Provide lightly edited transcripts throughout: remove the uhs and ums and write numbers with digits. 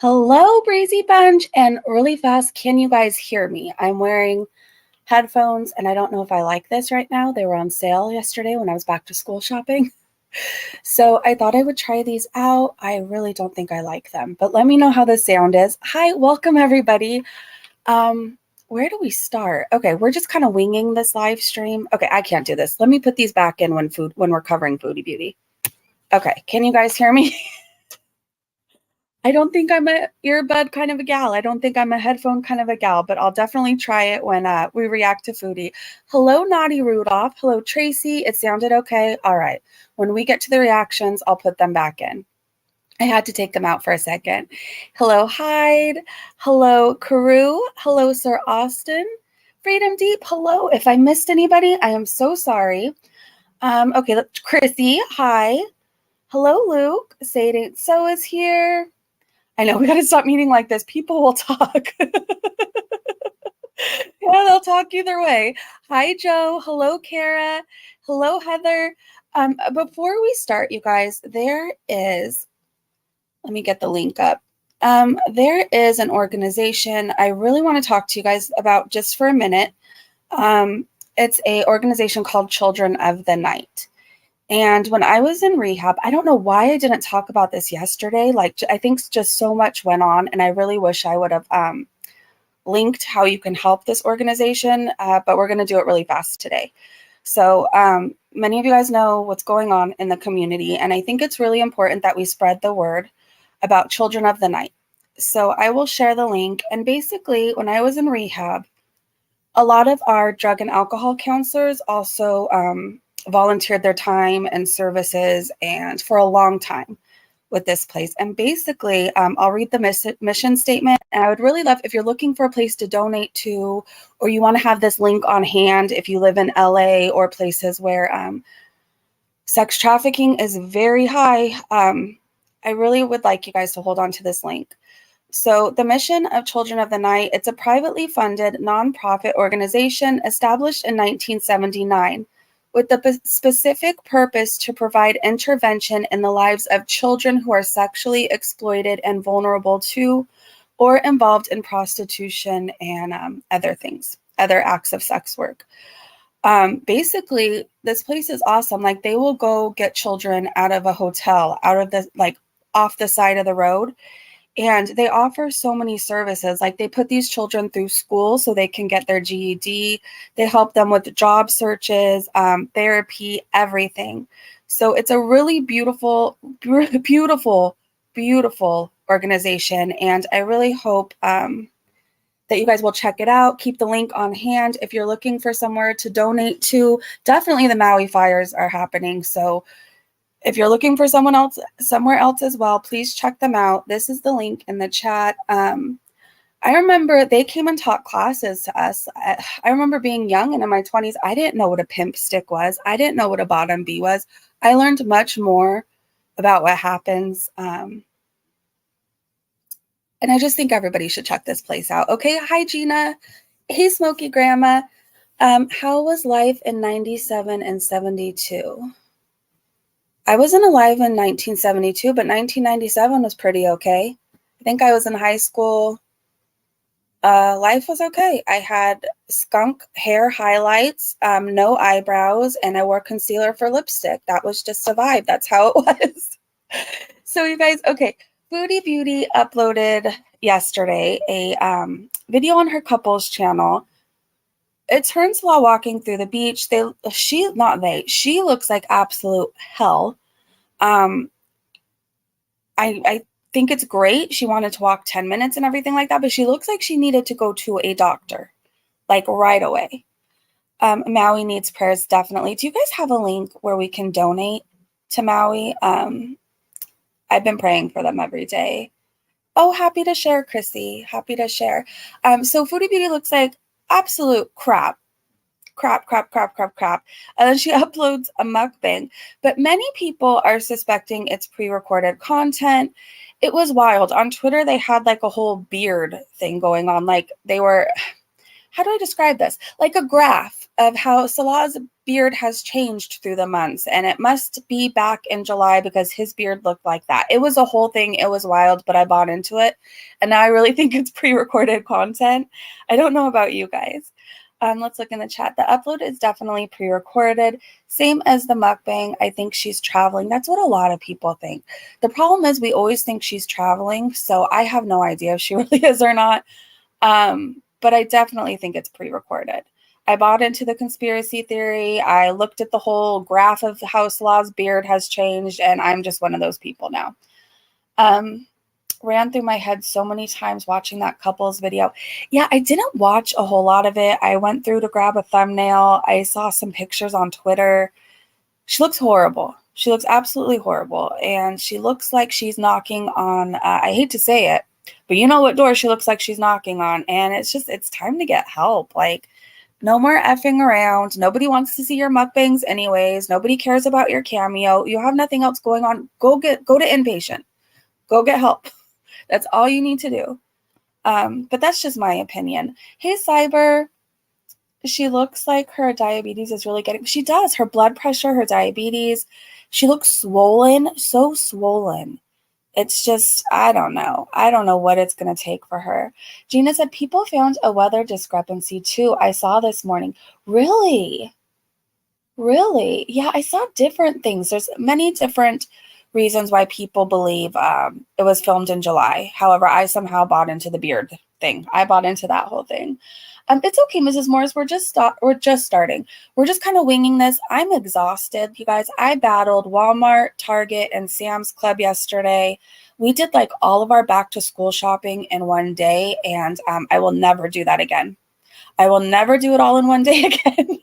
Hello, Breezy Bunch, and really fast, can you guys hear me? I'm wearing headphones, and I don't know if I like this right now. They were on sale yesterday when I was back to school shopping. So I thought I would try these out. I really don't think I like them, but let me know how the sound is. Hi, welcome everybody. Um, where do we start? Okay, we're just kind of winging this live stream. Okay, I can't do this. Let me put these back in when we're covering Foodie Beauty. Okay, can you guys hear me? I don't think I'm a earbud kind of a gal. I don't think I'm a headphone kind of a gal, but I'll definitely try it when we react to Foodie. Hello, Naughty Rudolph. Hello, Tracy. It sounded okay. All right. When we get to the reactions, I'll put them back in. I had to take them out for a second. Hello, Hyde. Hello, Carew. Hello, Sir Austin. Freedom Deep. Hello. If I missed anybody, I am so sorry. Okay, Chrissy. Hi. Hello, Luke. Say it ain't so is here. I know we got to stop meeting like this. People will talk. Yeah, they'll talk either way. Hi, Joe. Hello, Kara. Hello, Heather. Before we start, you guys, let me get the link up. There is an organization I really want to talk to you guys about just for a minute. It's an organization called Children of the Night. And when I was in rehab, I don't know why I didn't talk about this yesterday. Like, I think just so much went on, and I really wish I would have linked how you can help this organization, but we're going to do it really fast today. So many of you guys know what's going on in the community, and I think it's really important that we spread the word about Children of the Night. So I will share the link. And basically, when I was in rehab, a lot of our drug and alcohol counselors also volunteered their time and services and for a long time with this place. And basically, I'll read the mission statement. And I would really love if you're looking for a place to donate to, or you want to have this link on hand if you live in LA or places where sex trafficking is very high. I really would like you guys to hold on to this link. So the mission of Children of the Night, it's a privately funded nonprofit organization established in 1979 with the specific purpose to provide intervention in the lives of children who are sexually exploited and vulnerable to or involved in prostitution and other acts of sex work. Basically, this place is awesome. Like, they will go get children out of a hotel, off the side of the road. And they offer so many services. Like, they put these children through school so they can get their GED. They help them with job searches, therapy, everything. So it's a really beautiful, beautiful, beautiful organization. And I really hope that you guys will check it out. Keep the link on hand. If you're looking for somewhere to donate to, definitely the Maui fires are happening. So if you're looking for somewhere else as well, please check them out. This is the link in the chat. I remember they came and taught classes to us. I remember being young and in my 20s, I didn't know what a pimp stick was. I didn't know what a bottom B was. I learned much more about what happens. And I just think everybody should check this place out. Okay, hi, Gina. Hey, Smoky Grandma. How was life in 97 and 72? I wasn't alive in 1972, but 1997 was pretty okay. I think I was in high school. Life was okay. I had skunk hair highlights, no eyebrows, and I wore concealer for lipstick. That was just a vibe. That's how it was. So you guys, okay. Foodie Beauty uploaded yesterday a video on her couples channel. It turns while walking through the beach. She looks like absolute hell. I think it's great. She wanted to walk 10 minutes and everything like that, but she looks like she needed to go to a doctor, like right away. Maui needs prayers, definitely. Do you guys have a link where we can donate to Maui? I've been praying for them every day. Oh, happy to share, Chrissy. Happy to share. So Foodie Beauty looks like absolute crap. Crap. And then she uploads a mukbang. But many people are suspecting it's pre-recorded content. It was wild. On Twitter, they had like a whole beard thing going on. Like, they were, how do I describe this? Like a graph of how Salah's beard has changed through the months, and it must be back in July because his beard looked like that. It was a whole thing. It was wild, but I bought into it, and now I really think it's pre-recorded content. I don't know about you guys. Let's look in the chat. The upload is definitely pre-recorded. Same as the mukbang. I think she's traveling. That's what a lot of people think. The problem is we always think she's traveling, so I have no idea if she really is or not. But I definitely think it's pre-recorded. I bought into the conspiracy theory. I looked at the whole graph of how Salah's beard has changed, and I'm just one of those people now. Ran through my head so many times watching that couple's video. Yeah, I didn't watch a whole lot of it. I went through to grab a thumbnail. I saw some pictures on Twitter. She looks horrible. She looks absolutely horrible. And she looks like she's knocking on, I hate to say it, but you know what door she looks like she's knocking on. And it's time to get help. Like, no more effing around. Nobody wants to see your mukbangs anyways. Nobody cares about your cameo. You have nothing else going on. Go to inpatient. Go get help. That's all you need to do. But that's just my opinion. Hey, Cyber. She looks like her diabetes is really getting... She does. Her blood pressure, her diabetes. She looks swollen. So swollen. It's just, I don't know. I don't know what it's going to take for her. Gina said, people found a weather discrepancy too. I saw this morning. Really? Really? Yeah, I saw different things. There's many different reasons why people believe it was filmed in July. However, I somehow bought into the beard thing. I bought into that whole thing. It's okay, Mrs. Morris. We're just starting. We're just kind of winging this. I'm exhausted, you guys. I battled Walmart, Target, and Sam's Club yesterday. We did like all of our back to school shopping in one day, and I will never do that again. I will never do it all in one day again.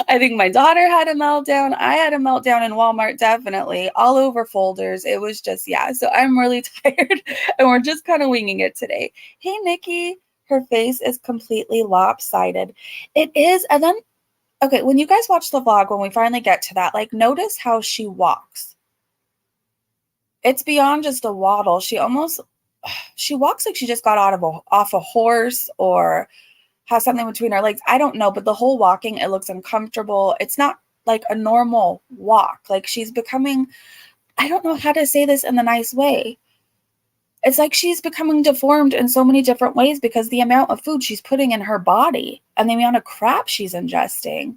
I think my daughter had a meltdown. I had a meltdown in Walmart, definitely, all over folders. It was just, yeah. So I'm really tired, and we're just kind of winging it today. Hey, Nikki, her face is completely lopsided. It is. And then, okay, when you guys watch the vlog, when we finally get to that, like, notice how she walks. It's beyond just a waddle. She walks like she just got off a horse or has something between her legs. I don't know, but the whole walking, it looks uncomfortable. It's not like a normal walk. Like, she's becoming, I don't know how to say this in the nice way. It's like she's becoming deformed in so many different ways because the amount of food she's putting in her body and the amount of crap she's ingesting.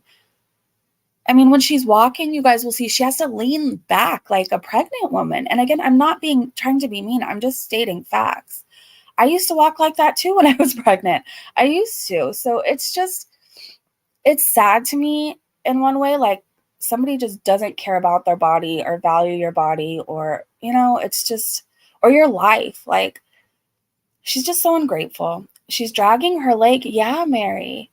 I mean, when she's walking, you guys will see she has to lean back like a pregnant woman. And again, I'm not trying to be mean. I'm just stating facts. I used to walk like that too when I was pregnant. I used to. So it's sad to me in one way. Like, somebody just doesn't care about their body or value your body, or, it's just, or your life. Like, she's just so ungrateful. She's dragging her leg. Yeah, Mary.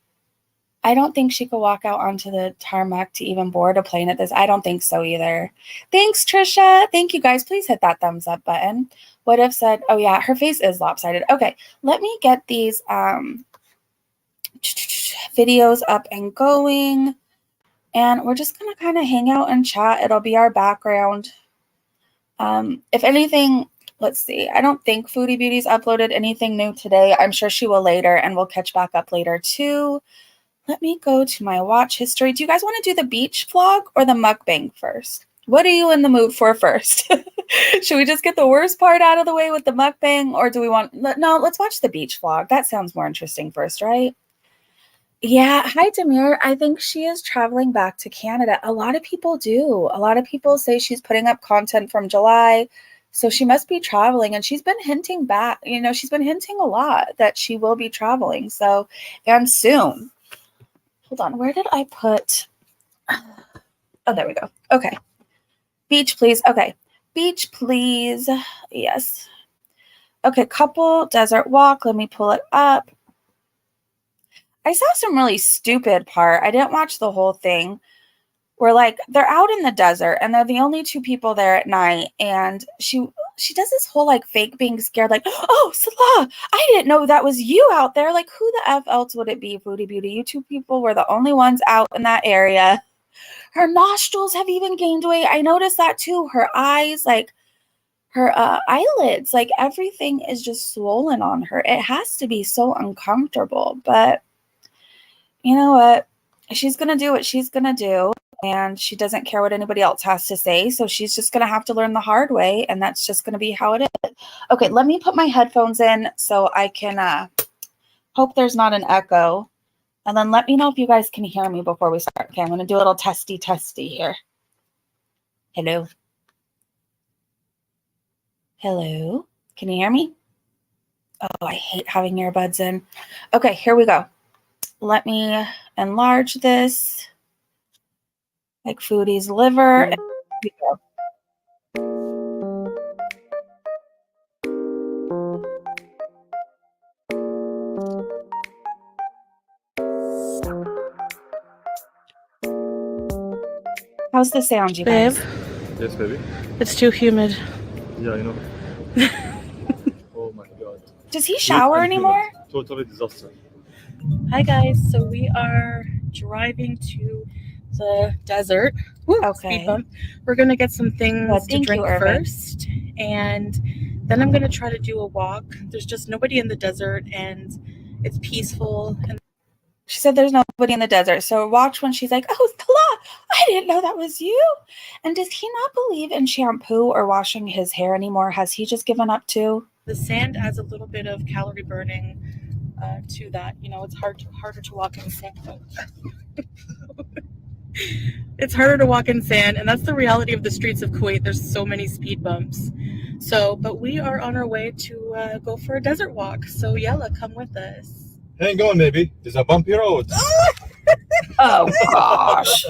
I don't think she could walk out onto the tarmac to even board a plane at this. I don't think so either. Thanks, Trisha. Thank you, guys. Please hit that thumbs up button. Would have said, oh yeah, her face is lopsided. Okay, let me get these videos up and going. And we're just going to kind of hang out and chat. It'll be our background. If anything, let's see. I don't think Foodie Beauty's uploaded anything new today. I'm sure she will later, and we'll catch back up later too. Let me go to my watch history. Do you guys want to do the beach vlog or the mukbang first? What are you in the mood for first? Should we just get the worst part out of the way with the mukbang, or do we want... No, let's watch the beach vlog. That sounds more interesting first, right? Yeah. Hi, Demir. I think she is traveling back to Canada. A lot of people do. A lot of people say she's putting up content from July, so she must be traveling, and she's been hinting back. She's been hinting a lot that she will be traveling. So, and soon. Hold on. Where did I put... Oh, there we go. Okay. Beach, please. Okay. Beach, please. Yes. Okay. Couple desert walk. Let me pull it up. I saw some really stupid part. I didn't watch the whole thing. Where, like, they're out in the desert and they're the only two people there at night. And she does this whole, like, fake being scared. Like, oh, Salah, I didn't know that was you out there. Like, who the F else would it be, Foodie Beauty? You two people were the only ones out in that area. Her nostrils have even gained weight. I noticed that too. Her eyes, like her eyelids, like everything is just swollen on her. It has to be so uncomfortable. But you know what? she's going to do what she's going to do, and she doesn't care what anybody else has to say. So she's just going to have to learn the hard way, and that's just going to be how it is. Okay, let me put my headphones in so I can hope there's not an echo. And then let me know if you guys can hear me before we start. Okay, I'm going to do a little testy here. Hello. Hello. Can you hear me? Oh, I hate having earbuds in. Okay, here we go. Let me enlarge this like Foodie's liver. Here we go. How's the sound, you guys? Babe, Yes, baby. it's too humid. Yeah, I know. Oh my god. Does he shower anymore? Totally disaster. Hi guys, so we are driving to the desert. Woo, Okay. Speed bump. We're gonna get some things to drink first, and then I'm gonna try to do a walk. There's just nobody in the desert, and it's peaceful. And She said there's nobody in the desert. So watch when she's like, oh, Kala, I didn't know that was you. And does he not believe in shampoo or washing his hair anymore? Has he just given up too? the sand adds a little bit of calorie burning to that. You know, it's harder to walk in sand. It's harder to walk in sand, and that's the reality of the streets of Kuwait. There's so many speed bumps. So, but we are on our way to go for a desert walk. So, Yella, come with us. Hang on, baby. There's a bumpy road. Oh, gosh.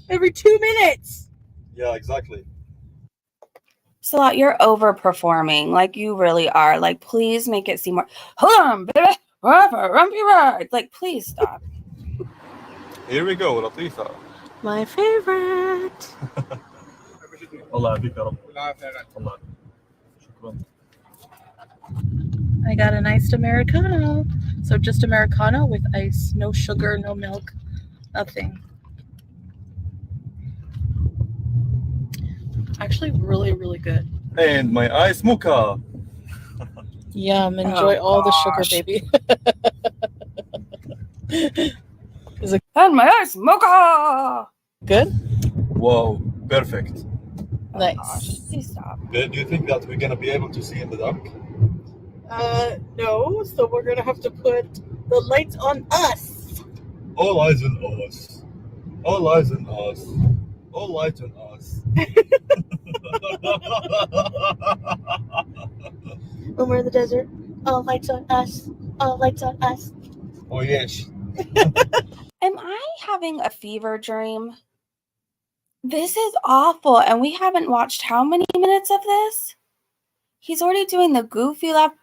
Every 2 minutes. Yeah, exactly. Salat, you're overperforming. Like, you really are. Like, please make it seem more. Hold on, baby. Rumpy ride. Like, please stop. Here we go, Latifa. My favorite. Allah يهديك يا رب. Allah. شكرا. I got a iced Americano. So just Americano with ice. No sugar, no milk, nothing. Actually, really, really good. And my ice mocha. Yum. Enjoy all the sugar, baby. And my ice mocha. Good? Wow, perfect. Oh, Nice. gosh. Please stop. Do you think that we're gonna be able to see in the dark? No. So we're gonna have to put the lights on us. All eyes on us. All eyes on us. All lights on us. When we're in the desert, all lights on us. All lights on us. Oh yes. Am I having a fever dream? This is awful. And we haven't watched how many minutes of this? He's already doing the goofy laugh.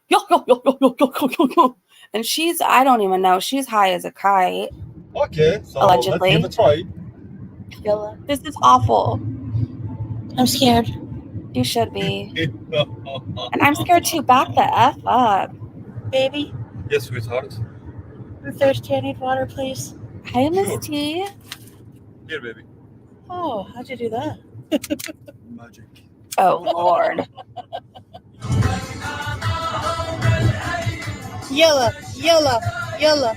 And she's, I don't even know. She's high as a kite. Okay, so Allegedly. let's give a try. Yella. This is awful. I'm scared. You should be. And I'm scared too. Back the F up. Baby, Yes, sweetheart. I'm thirsty. I need water, please. Hi, Miss Sure. T. Here, baby. Oh, how'd you do that? Magic. Oh, Lord. Yella, yella, yella.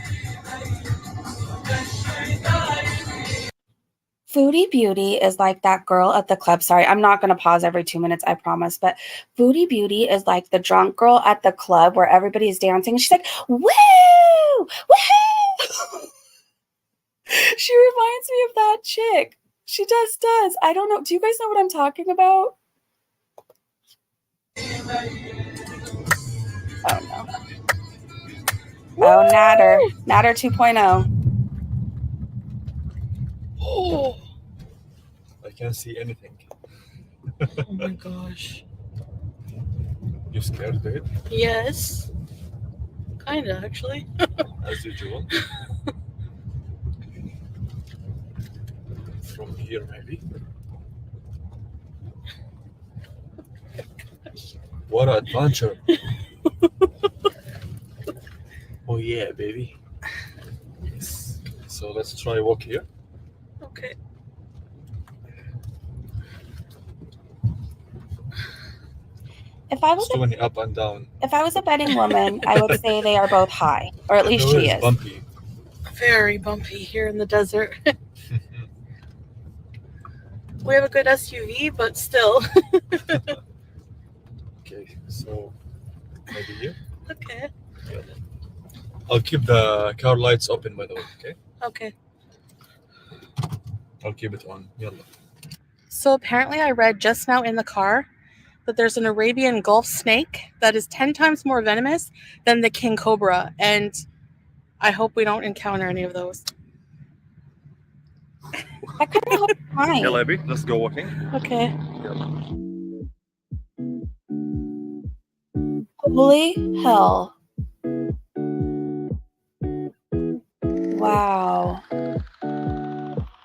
Foodie Beauty is like that girl at the club. Sorry, I'm not going to pause every 2 minutes, I promise. But Foodie Beauty is like the drunk girl at the club where everybody's dancing. And she's like, woo! Woo! She reminds me of that chick. She just does. I don't know. Do you guys know what I'm talking about? Oh, no. Oh, Natter. Natter 2.0. Oh, I can't see anything. oh my gosh. You scared, babe? Yes. Kinda, actually. As usual. From here, maybe. What an adventure. Oh yeah, baby. Yes. So let's try walk here. Okay. If I was It's doing it up and down. a betting woman, I would say they are both high, or at least The road she is. bumpy. very bumpy here in the desert. We have a good SUV, but still. Okay, so maybe here. Okay. Yeah. I'll keep the car lights open, by the way. Okay. Okay. I'll keep it on. Yalla. So apparently I read just now in the car that there's an Arabian Gulf snake that is 10 times more venomous than the king cobra. And I hope we don't encounter any of those. I kind of hope it's fine. Yalla, Abby, let's go walking. Okay. Holy hell. Wow.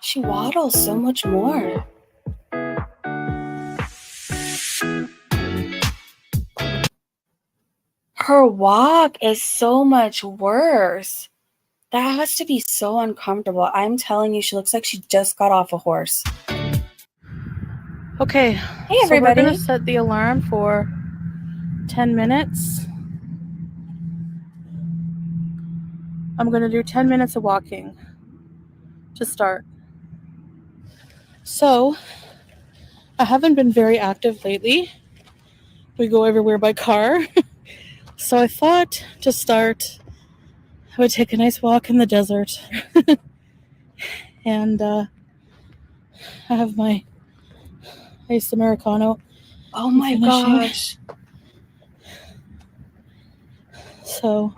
She waddles so much more. Her walk is so much worse. That has to be so uncomfortable. I'm telling you, she looks like she just got off a horse. Okay. Hey, So we're everybody. going to set the alarm for 10 minutes. I'm going to do 10 minutes of walking to start. So I haven't been very active lately. We go everywhere by car. So I thought to start, I would take a nice walk in the desert. And I have my iced Americano. Oh my gosh. So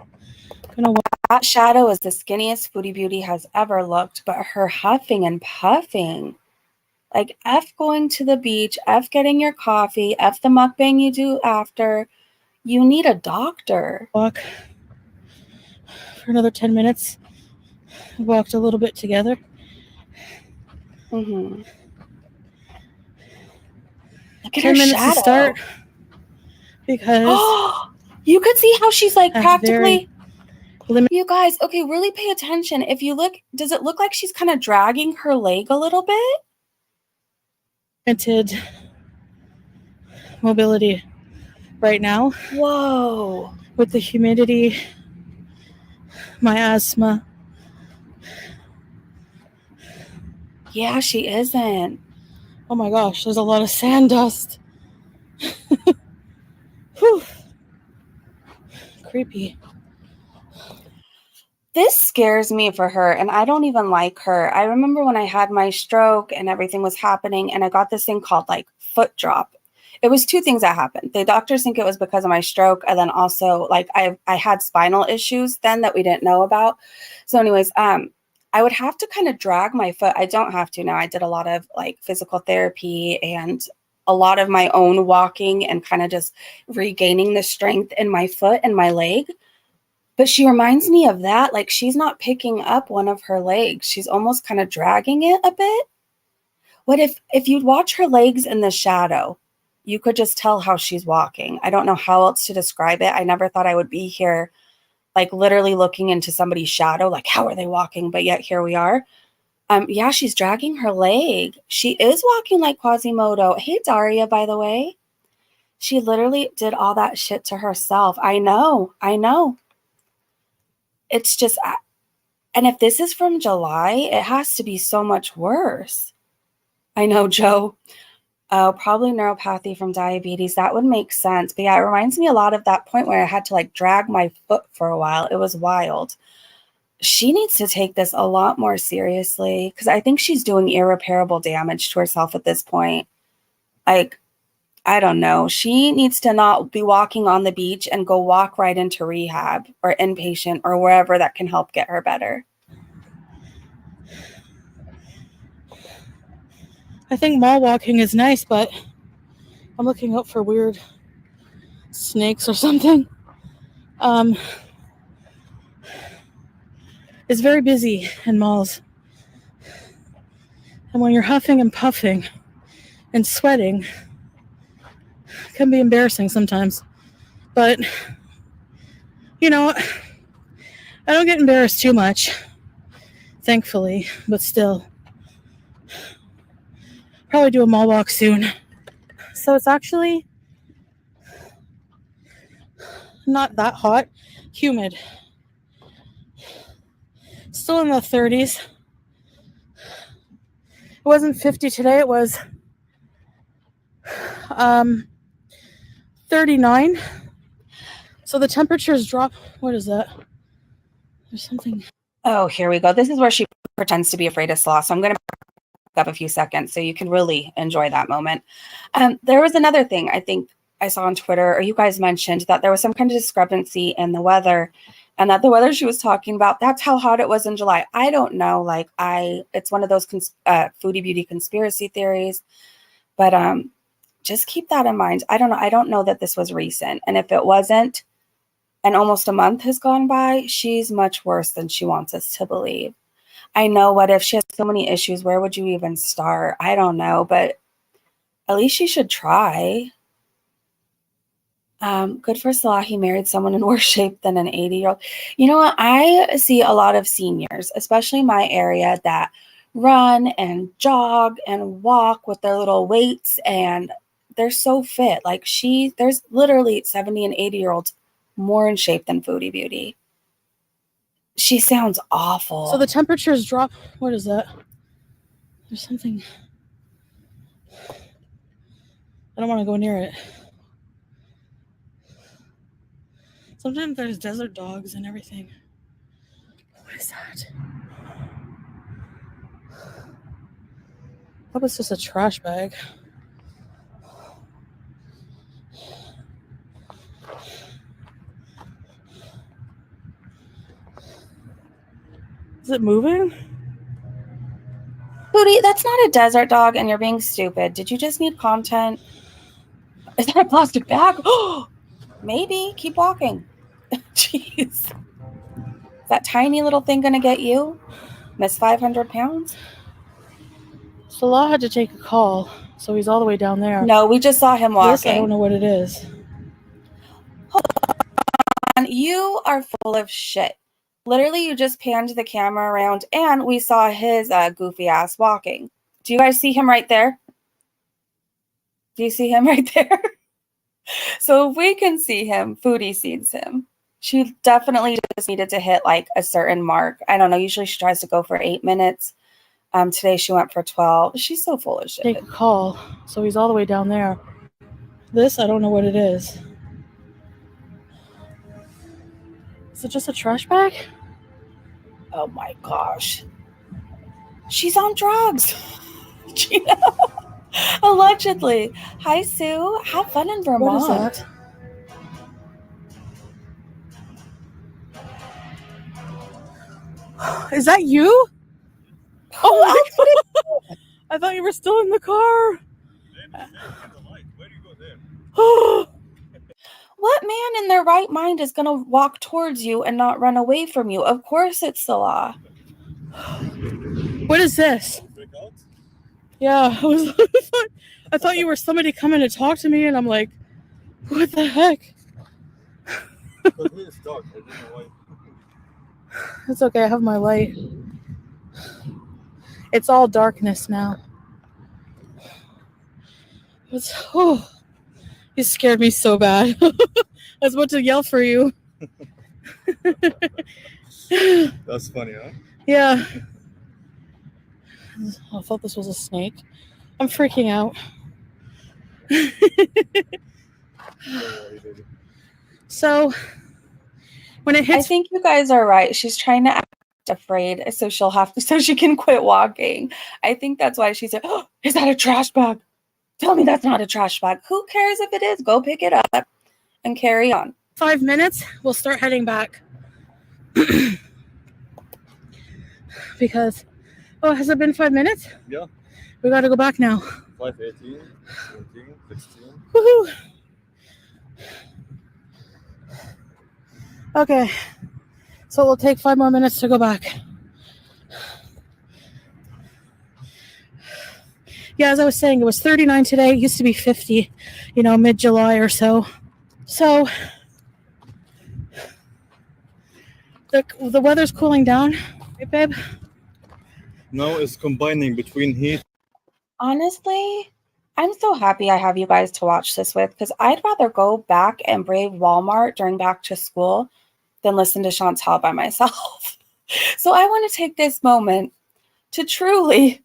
I'm going to walk. That shadow is the skinniest Foodie Beauty has ever looked, but her huffing and puffing. Like, F going to the beach, F getting your coffee, F the mukbang you do after. You need a doctor. Walk for another 10 minutes. We walked a little bit together. Mm-hmm. Look at 10 her minutes shadow. to start because you could see how she's like practically. You guys, okay, really pay attention. If you look, does it look like she's kind of dragging her leg a little bit? limited mobility right now. Whoa. With the humidity, my asthma. Yeah, she isn't. Oh my gosh, there's a lot of sand dust. Whew. Creepy. This scares me for her, and I don't even like her. I remember when I had my stroke and everything was happening, and I got this thing called like foot drop. It was two things that happened. The doctors think it was because of my stroke, and then also like I had spinal issues then that we didn't know about. So anyways, I would have to kind of drag my foot. I don't have to now. I did a lot of like physical therapy and a lot of my own walking and kind of just regaining the strength in my foot and my leg. But she reminds me of that. Like she's not picking up one of her legs. She's almost kind of dragging it a bit. What if you'd watch her legs in the shadow, you could just tell how she's walking. I don't know how else to describe it. I never thought I would be here, like literally looking into somebody's shadow, like how are they walking? But yet here we are. Yeah, she's dragging her leg. She is walking like Quasimodo. Hey, Daria, by the way. She literally did all that shit to herself. I know. It's just, and if this is from July, it has to be so much worse. I know, Joe. Oh, probably neuropathy from diabetes. That would make sense. But yeah, it reminds me a lot of that point where I had to like drag my foot for a while. It was wild. She needs to take this a lot more seriously because I think she's doing irreparable damage to herself at this point. Like, I don't know. She needs to not be walking on the beach and go walk right into rehab or inpatient or wherever that can help get her better. I think mall walking is nice, but I'm looking out for weird snakes or something. It's very busy in malls. And when you're huffing and puffing and sweating, it can be embarrassing sometimes. But, you know, I don't get embarrassed too much, thankfully, but still. Probably do a mall walk soon. So it's actually not that hot, humid. Still in the 30s. It wasn't 50 today. It was 39. So the temperatures drop. What is that? There's something. Oh, here we go. This is where she pretends to be afraid of sloth. So I'm going to back up a few seconds so you can really enjoy that moment. There was another thing I think I saw on Twitter, or you guys mentioned that there was some kind of discrepancy in the weather, and that the weather she was talking about, that's how hot it was in July. I don't know. Like it's one of those Foodie Beauty conspiracy theories, but just keep that in mind. I don't know. I don't know that this was recent. And if it wasn't, and almost a month has gone by, she's much worse than she wants us to believe. I know, what if she has so many issues? Where would you even start? I don't know, but at least she should try. Good for Salah. He married someone in worse shape than an 80-year-old. You know what? I see a lot of seniors, especially in my area, that run and jog and walk with their little weights, and they're so fit. Like there's literally 70 and 80-year-olds more in shape than Foodie Beauty. She sounds awful. So the temperatures drop. What is that? There's something. I don't want to go near it. Sometimes there's desert dogs and everything. What is that? That was just a trash bag. Is it moving? Foodie, that's not a desert dog, and you're being stupid. Did you just need content? Is that a plastic bag? Maybe. Keep walking. Jeez. Is that tiny little thing going to get you? Miss 500 pounds? Salah had to take a call, so he's all the way down there. No, we just saw him walking. This, I don't know what it is. Hold on. You are full of shit. Literally, you just panned the camera around, and we saw his goofy ass walking. Do you guys see him right there? Do you see him right there? So if we can see him, Foodie sees him. She definitely just needed to hit like a certain mark. I don't know. Usually she tries to go for 8 minutes. Today she went for 12. She's so full of shit. Take a call, so he's all the way down there. This, I don't know what it is. Is it just a trash bag? Oh my gosh. She's on drugs. Gina. Allegedly. Hi, Sue. Have fun in Vermont. What is that? Is that you? Oh my God. I thought you were still in the car. What man in their right mind is going to walk towards you and not run away from you? Of course it's Salah. What is this? Yeah, I thought you were somebody coming to talk to me, and I'm like, what the heck? It's okay, I have my light. It's all darkness now. You scared me so bad. I was about to yell for you. That's funny, huh? Yeah. I thought this was a snake. I'm freaking out. So, when it hits... I think you guys are right. She's trying to act afraid so she can quit walking. I think that's why she said, oh, is that a trash bag? Tell me that's not a trash bag. Who cares if it is? Go pick it up and carry on. 5 minutes, we'll start heading back. Because, has it been 5 minutes? Yeah. We got to go back now. 5:18, 17, 16. Woohoo! Okay, so it'll take 5 more minutes to go back. Yeah, as I was saying, it was 39 today. It used to be 50, mid-July or so. So the weather's cooling down, right, babe? Now it's combining between heat. Honestly, I'm so happy I have you guys to watch this with, because I'd rather go back and brave Walmart during back to school than listen to Chantal by myself. So I want to take this moment to truly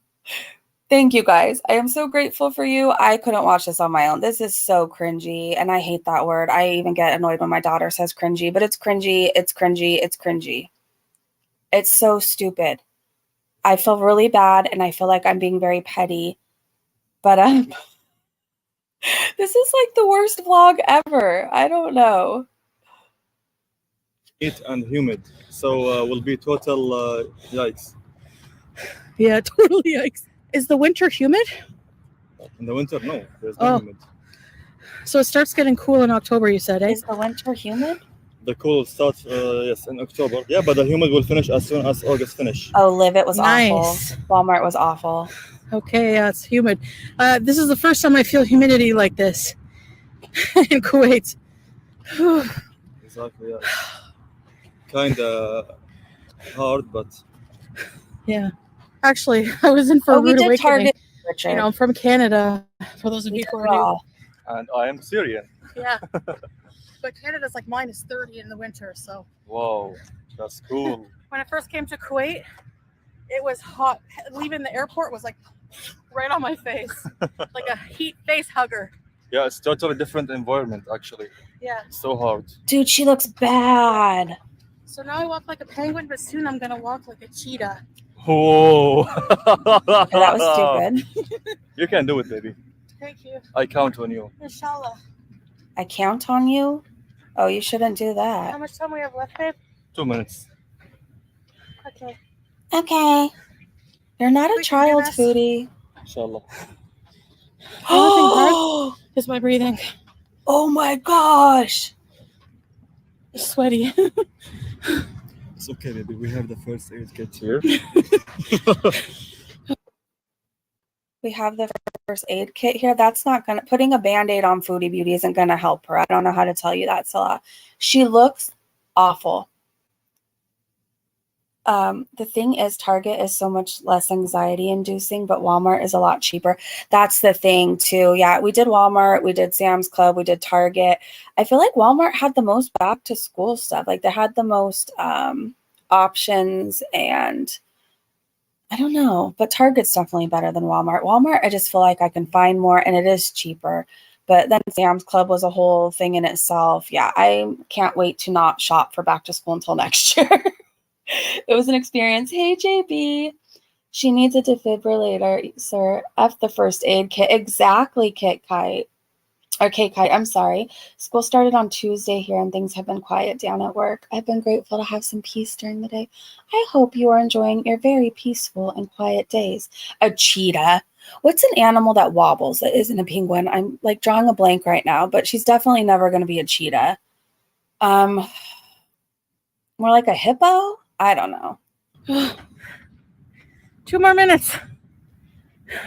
thank you guys. I am so grateful for you. I couldn't watch this on my own. This is so cringy, and I hate that word. I even get annoyed when my daughter says cringy, but it's cringy, it's cringy, it's cringy. It's so stupid. I feel really bad, and I feel like I'm being very petty, but this is like the worst vlog ever. I don't know. Heat and humid, so will be total yikes. Yeah, totally yikes. Is the winter humid? In the winter, no, there's no humid. So it starts getting cool in October, you said, eh? Is the winter humid? The cool starts, yes, in October. Yeah, but the humid will finish as soon as August finish. Oh, Liv, it was Nice. awful. Walmart was awful. Okay, yeah, it's humid. This is the first time I feel humidity like this in Kuwait. Exactly, yeah. Kind of hard, but Yeah. Actually, I was in for a we rude did awakening. Target, Richard. You know, I'm from Canada, for those of you who are new. and I am Syrian. Yeah. But Canada's like minus 30 in the winter, so. Wow, that's cool. When I first came to Kuwait, it was hot. Leaving the airport was like right on my face, like a heat face hugger. Yeah, it's totally different environment, actually. Yeah. So hard. Dude, she looks bad. So now I walk like a penguin, but soon I'm going to walk like a cheetah. Oh. Okay, that was stupid. You can do it, baby. Thank you. I count on you. Inshallah. I count on you? Oh, you shouldn't do How that. much time we have left, babe? 2 minutes. Okay. Okay. You're not a We can do child, this. Foodie. Inshallah. The only thing hard is my breathing. Oh my gosh. It's sweaty. It's okay, baby. We have the first aid kit here. We have the first aid kit here. That's not gonna, putting a Band-Aid on Foodie Beauty isn't gonna help her. I don't know how to tell you that, Salah. She looks awful. The thing is, Target is so much less anxiety inducing, but Walmart is a lot cheaper. That's the thing too. Yeah, we did Walmart, we did Sam's Club, we did Target. I feel like Walmart had the most back to school stuff. Like they had the most options, and I don't know, but Target's definitely better than Walmart. Walmart, I just feel like I can find more, and it is cheaper. But then Sam's Club was a whole thing in itself. Yeah, I can't wait to not shop for back to school until next year. It was an experience. Hey, JB. She needs a defibrillator, sir. F the first aid kit. Exactly, Kit Kite. Or Kate Kite, I'm sorry. School started on Tuesday here, and things have been quiet down at work. I've been grateful to have some peace during the day. I hope you are enjoying your very peaceful and quiet days. A cheetah. What's an animal that wobbles that isn't a penguin? I'm like drawing a blank right now, but she's definitely never going to be a cheetah. More like a hippo? I don't know. 2 more minutes.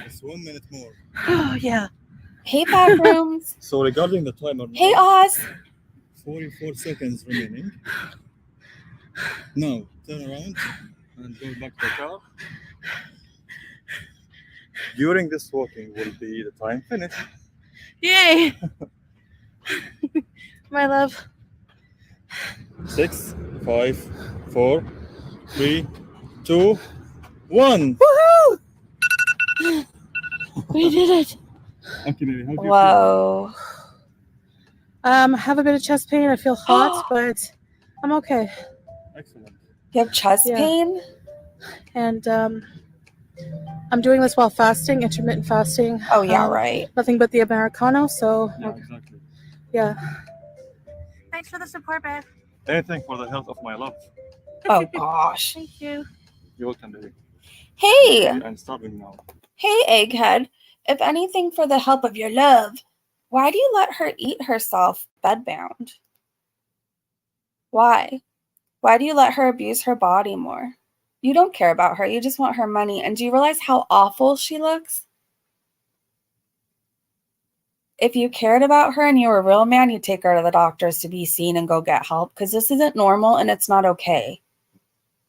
It's 1 minute more. Oh, yeah. Hey, back rooms. So regarding the timer now, Hey, Oz. 44 seconds remaining. Now, turn around and go back to the car. During this walking will be the time finish. Yay. My love. 6, 5, 4, 3, 2, 1. Woohoo! We did it. Okay, baby, how do you Whoa. Have a bit of chest pain. I feel hot, but I'm okay. feel? Excellent. You have chest Yeah. pain? And I'm doing this while fasting, intermittent fasting. Oh, yeah, right. Nothing but the Americano. So, Yeah, exactly. yeah. Thanks for the support, babe. Anything for the health of my love. Oh, gosh. Thank you. You're welcome, baby. Hey. I'm starving now. Hey, Egghead. If anything for the help of your love, why do you let her eat herself bedbound? Why? Why do you let her abuse her body more? You don't care about her. You just want her money. And do you realize how awful she looks? If you cared about her and you were a real man, you'd take her to the doctors to be seen and go get help, because this isn't normal and it's not okay.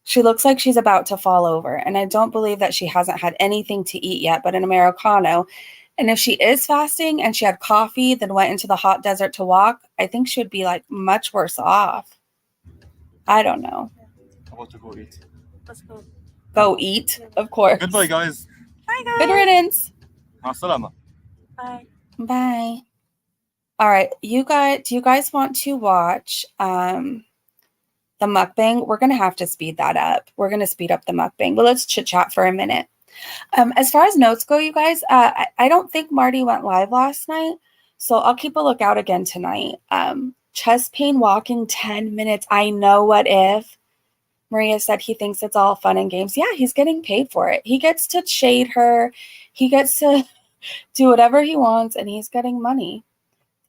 She looks like she's about to fall over, and I don't believe that she hasn't had anything to eat yet but an Americano. And if she is fasting and she had coffee, then went into the hot desert to walk, I think she would be like much worse off. I don't know. I want to go eat. Let's go. Go eat, of course. Goodbye, guys. Bye, guys. Good riddance. Masalama. Bye. Bye. All right, do you guys want to watch the mukbang? We're gonna have to speed that up. We're gonna speed up the mukbang, but let's chit chat for a minute. As far as notes go, you guys, I don't think Marty went live last night, so I'll keep a lookout again tonight. Chest pain walking 10 minutes. I know, what if? Maria said he thinks it's all fun and games. Yeah, he's getting paid for it. He gets to shade her. He gets to do whatever he wants, and he's getting money.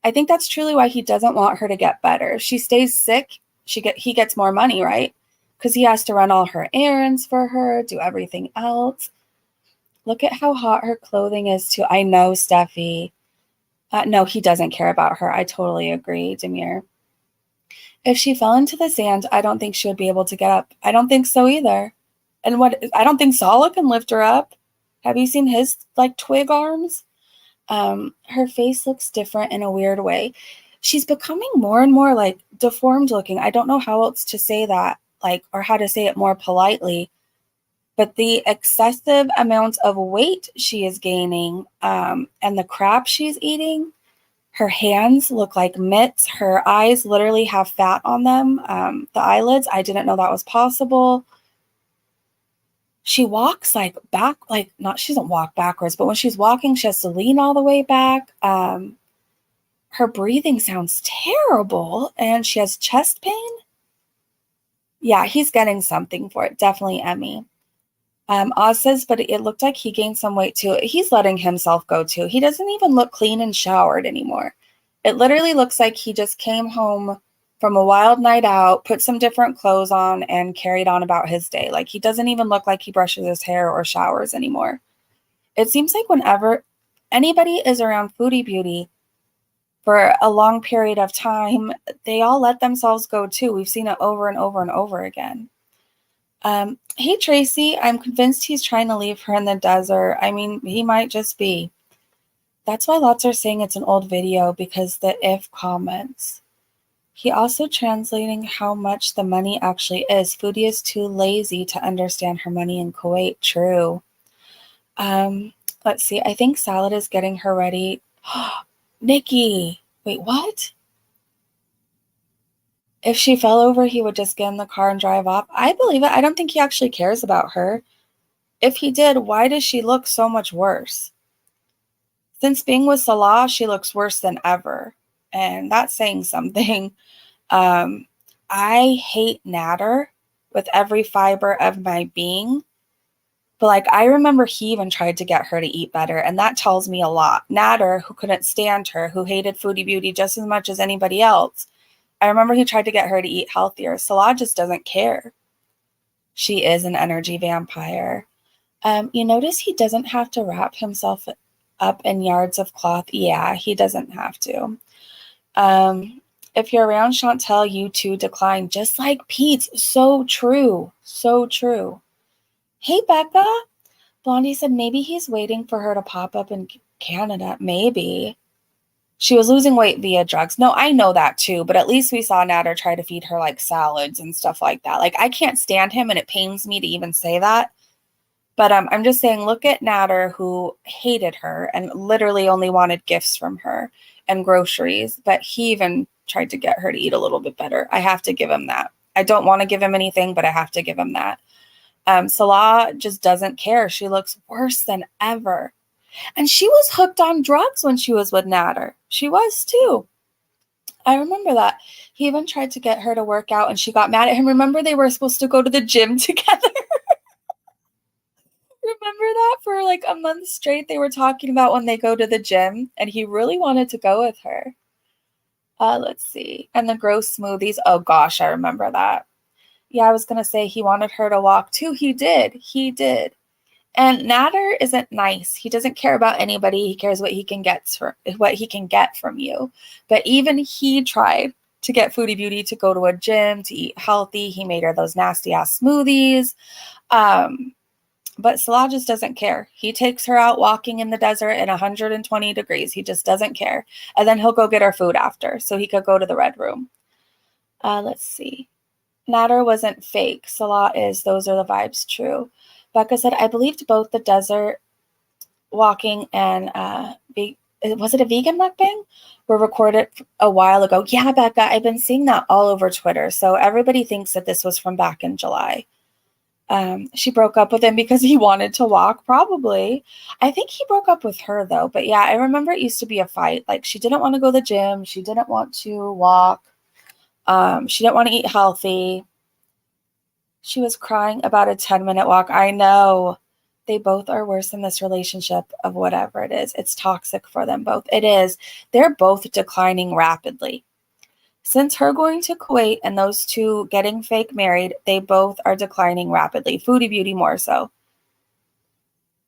I think that's truly why he doesn't want her to get better. If she stays sick, he gets more money, right? Because he has to run all her errands for her, do everything else. Look at how hot her clothing is, too. I know, Steffi. No, he doesn't care about her. I totally agree, Demir. If she fell into the sand, I don't think she would be able to get up. I don't think so either. And I don't think Sala can lift her up. Have you seen his, like, twig arms? Her face looks different in a weird way. She's becoming more and more, like, deformed looking. I don't know how else to say that, like, or how to say it more politely. But the excessive amount of weight she is gaining, and the crap she's eating, her hands look like mitts. Her eyes literally have fat on them. The eyelids, I didn't know that was possible. She walks like back, like she doesn't walk backwards, but when she's walking, she has to lean all the way back. Her breathing sounds terrible, and she has chest pain. Yeah, he's getting something for it. Definitely Emmy. Oz says, but it looked like he gained some weight too. He's letting himself go too. He doesn't even look clean and showered anymore. It literally looks like he just came home from a wild night out, put some different clothes on, and carried on about his day. Like, he doesn't even look like he brushes his hair or showers anymore. It seems like whenever anybody is around Foodie Beauty for a long period of time, they all let themselves go too. We've seen it over and over and over again. Hey, Tracy, I'm convinced he's trying to leave her in the desert. I mean, he might just be. That's why lots are saying it's an old video, because the if comments. He also translating how much the money actually is. Foodie is too lazy to understand her money in Kuwait. True. Let's see. I think Salad is getting her ready. Nikki. Wait, what? If she fell over, he would just get in the car and drive off. I believe it. I don't think he actually cares about her. If he did, why does she look so much worse? Since being with Salah, she looks worse than ever. And that's saying something. I hate Nader with every fiber of my being. But, like, I remember he even tried to get her to eat better. And that tells me a lot. Nader, who couldn't stand her, who hated Foodie Beauty just as much as anybody else, I remember he tried to get her to eat healthier. Salah just doesn't care. She is an energy vampire. You notice he doesn't have to wrap himself up in yards of cloth. Yeah, he doesn't have to. If you're around Chantel, you too decline, just like Pete's. So true. So true. Hey, Becca. Blondie said maybe he's waiting for her to pop up in Canada. Maybe. She was losing weight via drugs. No, I know that too, but at least we saw Nader try to feed her like salads and stuff like that. Like, I can't stand him, and it pains me to even say that. But I'm just saying, look at Nader, who hated her and literally only wanted gifts from her and groceries. But he even tried to get her to eat a little bit better. I have to give him that. I don't want to give him anything, but I have to give him that. Salah just doesn't care. She looks worse than ever. And she was hooked on drugs when she was with Nader. She was too. I remember that. He even tried to get her to work out, and she got mad at him. Remember, they were supposed to go to the gym together? Remember that? For like a month straight, they were talking about when they go to the gym, and he really wanted to go with her. Let's see. And the gross smoothies. Oh gosh, I remember that. Yeah, I was going to say he wanted her to walk too. He did. He did. And Nader isn't nice. He doesn't care about anybody. He cares what he can get from you. But even he tried to get Foodie Beauty to go to a gym, to eat healthy. He made her those nasty ass smoothies. But Salah just doesn't care. He takes her out walking in the desert in 120 degrees. He just doesn't care. And then he'll go get her food after, so he could go to the red room. Let's see. Natter wasn't fake. Salah is. Those are the vibes. True. Becca said, I believed both the desert walking and was it a vegan mukbang? Were recorded a while ago. Yeah, Becca, I've been seeing that all over Twitter. So everybody thinks that this was from back in July. She broke up with him because he wanted to walk, probably. I think he broke up with her, though. But yeah, I remember it used to be a fight. Like, she didn't want to go to the gym. She didn't want to walk. She didn't want to eat healthy. She was crying about a 10-minute walk. I know. They both are worse in this relationship of whatever it is. It's toxic for them both. It is. They're both declining rapidly. Since her going to Kuwait and those two getting fake married, they both are declining rapidly. Foodie Beauty more so.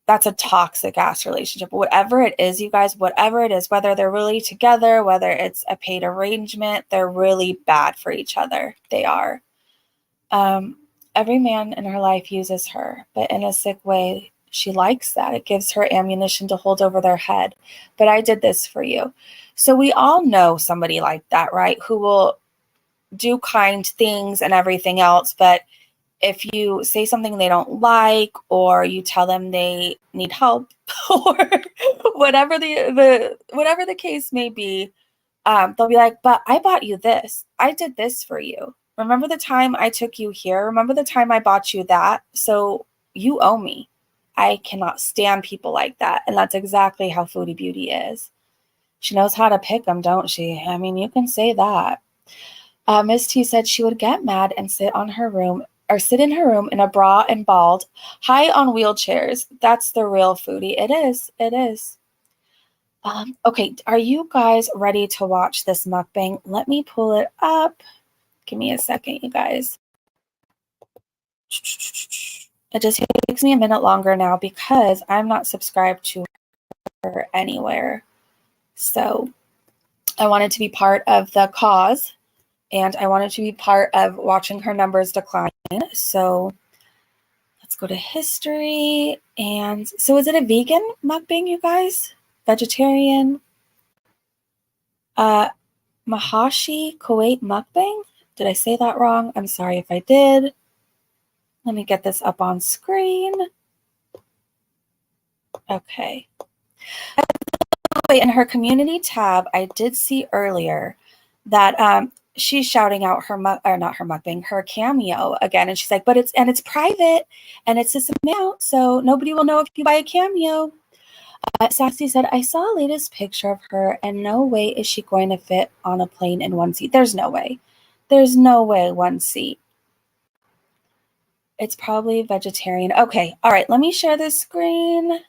That's a toxic ass relationship. Whatever it is, you guys, whatever it is, whether they're really together, whether it's a paid arrangement, they're really bad for each other. They are. Every man in her life uses her, but in a sick way. She likes that. It gives her ammunition to hold over their head. But I did this for you. So we all know somebody like that, right? Who will do kind things and everything else. But if you say something they don't like, or you tell them they need help, or whatever the case may be, they'll be like, but I bought you this. I did this for you. Remember the time I took you here? Remember the time I bought you that? So you owe me. I cannot stand people like that. And that's exactly how Foodie Beauty is. She knows how to pick them, don't she? I mean, you can say that. Miss T said she would get mad and sit in her room in a bra and bald, high on wheelchairs. That's the real Foodie. It is. It is. Okay, are you guys ready to watch this mukbang? Let me pull it up. Give me a second, you guys. It just takes me a minute longer now because I'm not subscribed to her anywhere. So I wanted to be part of the cause, and I wanted to be part of watching her numbers decline. So let's go to history. And so is it a vegan mukbang, you guys? Vegetarian? Mahashi Kuwait mukbang? Did I say that wrong? I'm sorry if I did. Let me get this up on screen. Okay. In her community tab, I did see earlier that she's shouting out her cameo again, and she's like, but it's private, and it's this amount, so nobody will know if you buy a cameo. Sassy said, I saw a latest picture of her, and no way is she going to fit on a plane in one seat. There's no way. There's no way one seat. It's probably vegetarian. Okay, all right, let me share this screen.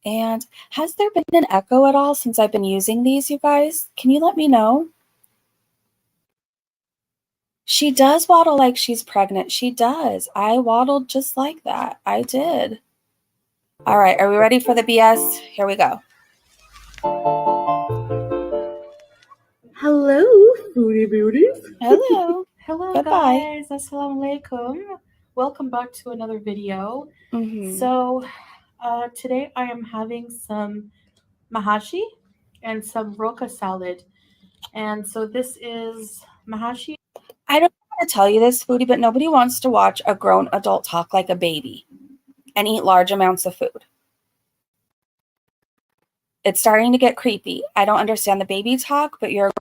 And has there been an echo at all since I've been using these, you guys? Can you let me know? She does waddle like she's pregnant. She does. I waddled just like that. I did. All right, are we ready for the BS? Here we go. Hello, Foodie Beauties. Hello. Hello, Goodbye. guys. Assalamu alaikum. Welcome back to another video. Mm-hmm. So, today I am having some mahashi and some roka salad. And so this is mahashi. I don't want to tell you this, Foodie, but nobody wants to watch a grown adult talk like a baby and eat large amounts of food. It's starting to get creepy. I don't understand the baby talk, but you're a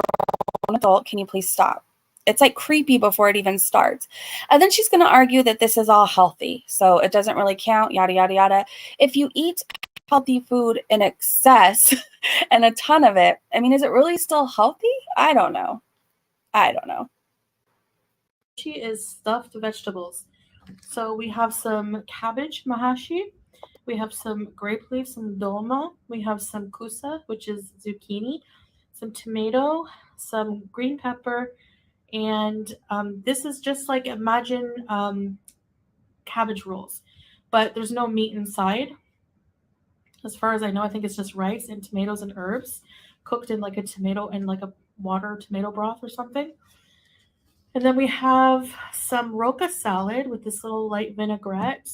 grown adult. Can you please stop? It's like creepy before it even starts. And then she's going to argue that this is all healthy, so it doesn't really count, yada, yada, yada. If you eat healthy food in excess and a ton of it, I mean, is it really still healthy? I don't know. She is stuffed vegetables. So we have some cabbage mahashi. We have some grape leaves, some dolma. We have some kusa, which is zucchini, some tomato, some green pepper, and this is just like, imagine cabbage rolls, but there's no meat inside. As far as I know, I think it's just rice and tomatoes and herbs cooked in like a tomato and like a water tomato broth or something. And then we have some roka salad with this little light vinaigrette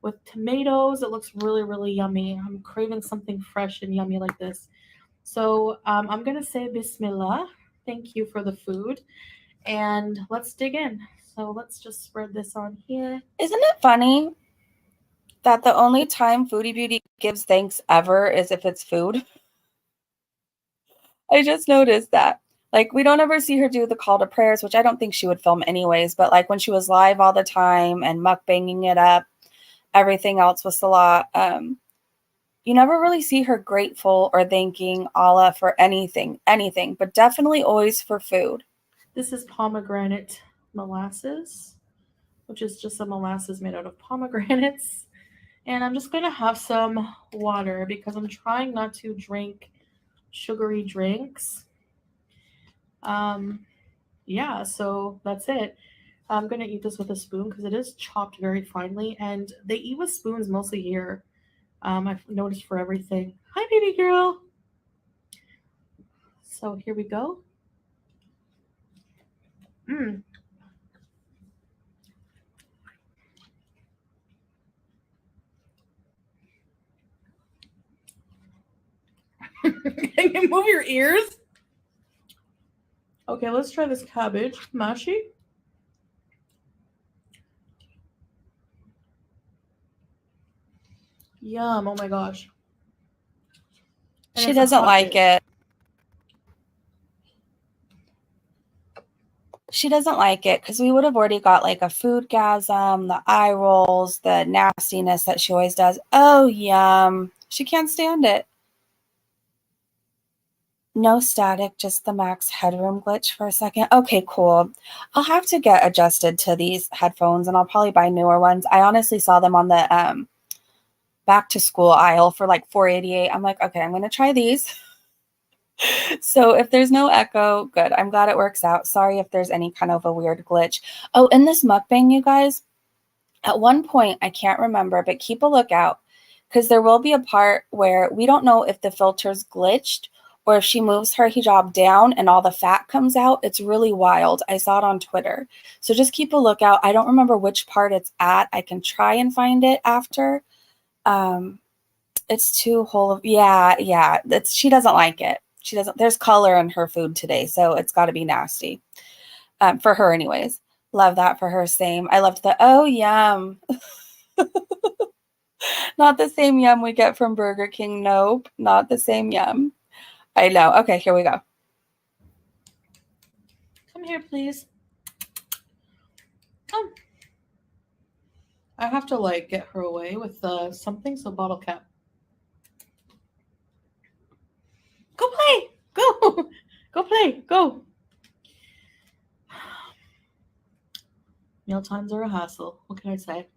with tomatoes. It looks really, really yummy. I'm craving something fresh and yummy like this. So I'm going to say Bismillah. Thank you for the food. And let's dig in. So let's just spread this on here. Isn't it funny that the only time Foodie Beauty gives thanks ever is if it's food? I just noticed that. Like, we don't ever see her do the call to prayers, which I don't think she would film anyways, but like when she was live all the time and mukbanging it up, everything else was Salah. You never really see her grateful or thanking Allah for anything, but definitely always for food. This is pomegranate molasses, which is just a molasses made out of pomegranates. And I'm just going to have some water because I'm trying not to drink sugary drinks. Yeah, so that's it. I'm going to eat this with a spoon because it is chopped very finely. And they eat with spoons mostly here. I've noticed for everything. Hi, baby girl. So here we go. Can you move your ears? Okay, let's try this cabbage mashi. Yum, oh my gosh. And She it's a doesn't hot like dish. it. She doesn't like it because we would have already got like a foodgasm, the eye rolls, the nastiness that she always does. Oh, yum. She can't stand it. No static, just the max headroom glitch for a second. Okay, cool. I'll have to get adjusted to these headphones and I'll probably buy newer ones. I honestly saw them on the back to school aisle for like $4.88. I'm like, okay, I'm going to try these. So if there's no echo, good. I'm glad it works out. Sorry if there's any kind of a weird glitch. Oh, in this mukbang, you guys, at one point, I can't remember, but keep a lookout because there will be a part where we don't know if the filter's glitched or if she moves her hijab down and all the fat comes out. It's really wild. I saw it on Twitter. So just keep a lookout. I don't remember which part it's at. I can try and find it after. It's too whole of, yeah. She doesn't like it. She doesn't, there's color in her food today, so it's got to be nasty. For her anyways. Love that for her, same. I loved the, oh, yum. Not the same yum we get from Burger King. Nope, not the same yum. I know. Okay, here we go. Come here, please. Come. I have to like get her away with something, so bottle cap. Go play. Go. Go play. Go. Meal times are a hassle. What can I say?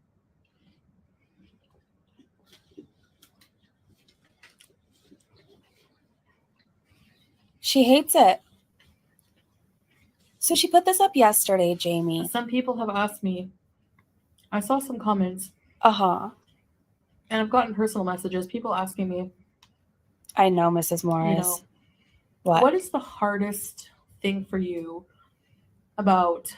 She hates it. So she put this up yesterday, Jamie. Some people have asked me. I saw some comments. Uh-huh. And I've gotten personal messages. People asking me. I know, Mrs. Morris. You know, what is the hardest thing for you about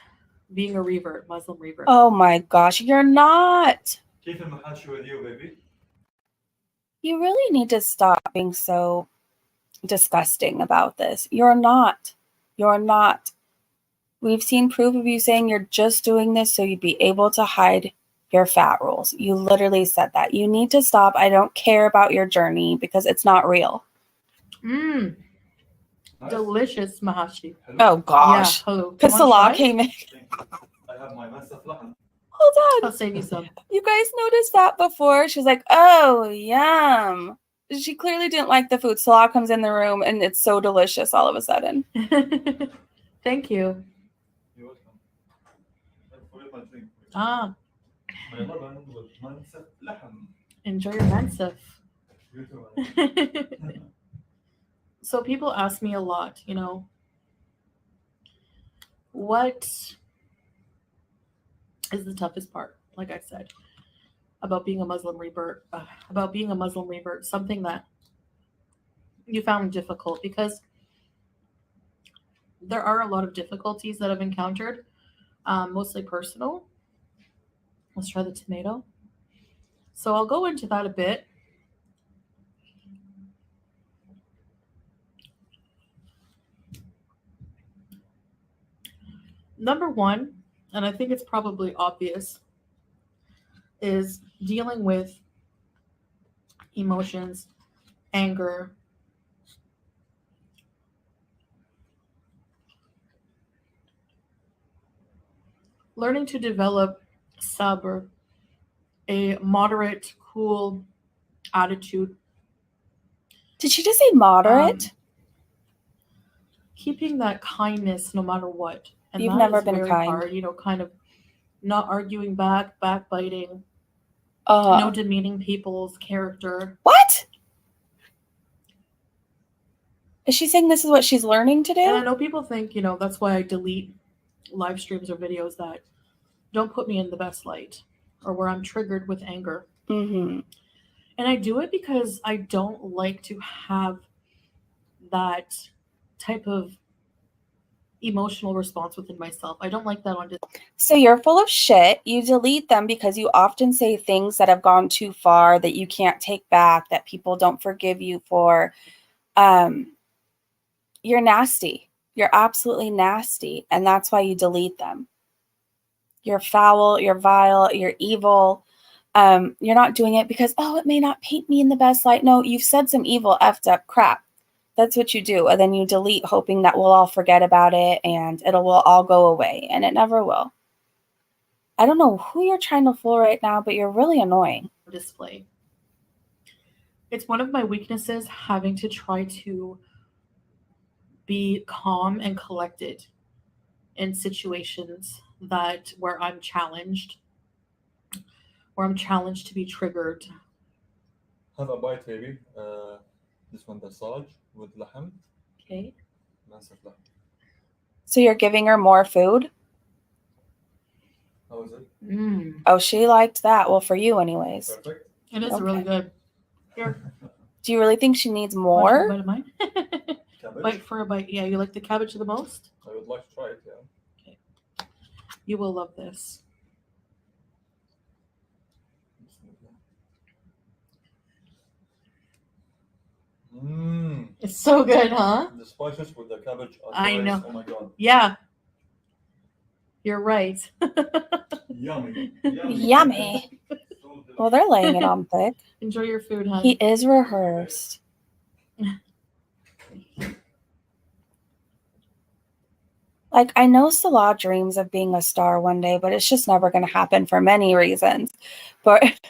being a revert, Muslim revert? Oh my gosh, you're not. كيف المحاشي with you, baby? You really need to stop being so disgusting about this. You're not. You're not. We've seen proof of you saying you're just doing this so you'd be able to hide your fat rolls. You literally said that. You need to stop. I don't care about your journey because it's not real. Nice. Delicious mahashi. Oh gosh. Yeah, because Salah came in. I have my massive lamb. Hold on. I'll save you some. You guys noticed that before? She's like, oh, yum. She clearly didn't like the food. Salah comes in the room and it's so delicious all of a sudden. Thank you. You're welcome. My drink. Ah. My mansaf lahm. Enjoy your mansaf. You too. So people ask me a lot, you know, what is the toughest part? Like I said, about being a Muslim revert, something that you found difficult, because there are a lot of difficulties that I've encountered, mostly personal. Let's try the tomato. So I'll go into that a bit. Number one, and I think it's probably obvious, is dealing with emotions, anger, learning to develop sabr, a moderate, cool attitude. Did she just say moderate? Keeping that kindness no matter what. And You've that never is been very kind. hard, kind of not arguing back, backbiting, Uh, no demeaning people's character. what? Is she saying this is what she's learning to And I do? know people think, that's why I delete live streams or videos that don't put me in the best light or where I'm triggered with anger. Mm-hmm. And I do it because I don't like to have that type of emotional response within myself. I don't like that on display. So you're full of shit. You delete them because you often say things that have gone too far that you can't take back, that people don't forgive you for. You're nasty. You're absolutely nasty. And that's why you delete them. You're foul, you're vile, you're evil. You're not doing it because, it may not paint me in the best light. No, you've said some evil, effed up crap. That's what you do. And then you delete hoping that we'll all forget about it and will all go away. And it never will. I don't know who you're trying to fool right now, but you're really annoying. Display. It's one of my weaknesses, having to try to be calm and collected in situations where I'm challenged to be triggered. Have a bite, baby. This one dasaj with lahm. Okay. Massive lahm. So you're giving her more food? How is it? Oh, she liked that. Well, for you anyways. Perfect. It is really good. Here. Do you really think she needs Want more? a bite of mine? Cabbage? Bite for a bite. Yeah, you like the cabbage the most? I would like to try it, yeah. Okay. You will love this. Mmm. It's so good, huh? The spices with the cabbage are I nice. know. Oh my god. Yeah. You're right. Yummy. Yummy. Well, they're laying it on thick. Enjoy your food, hon. He is rehearsed. Like, I know Salah dreams of being a star one day, but it's just never going to happen for many reasons. But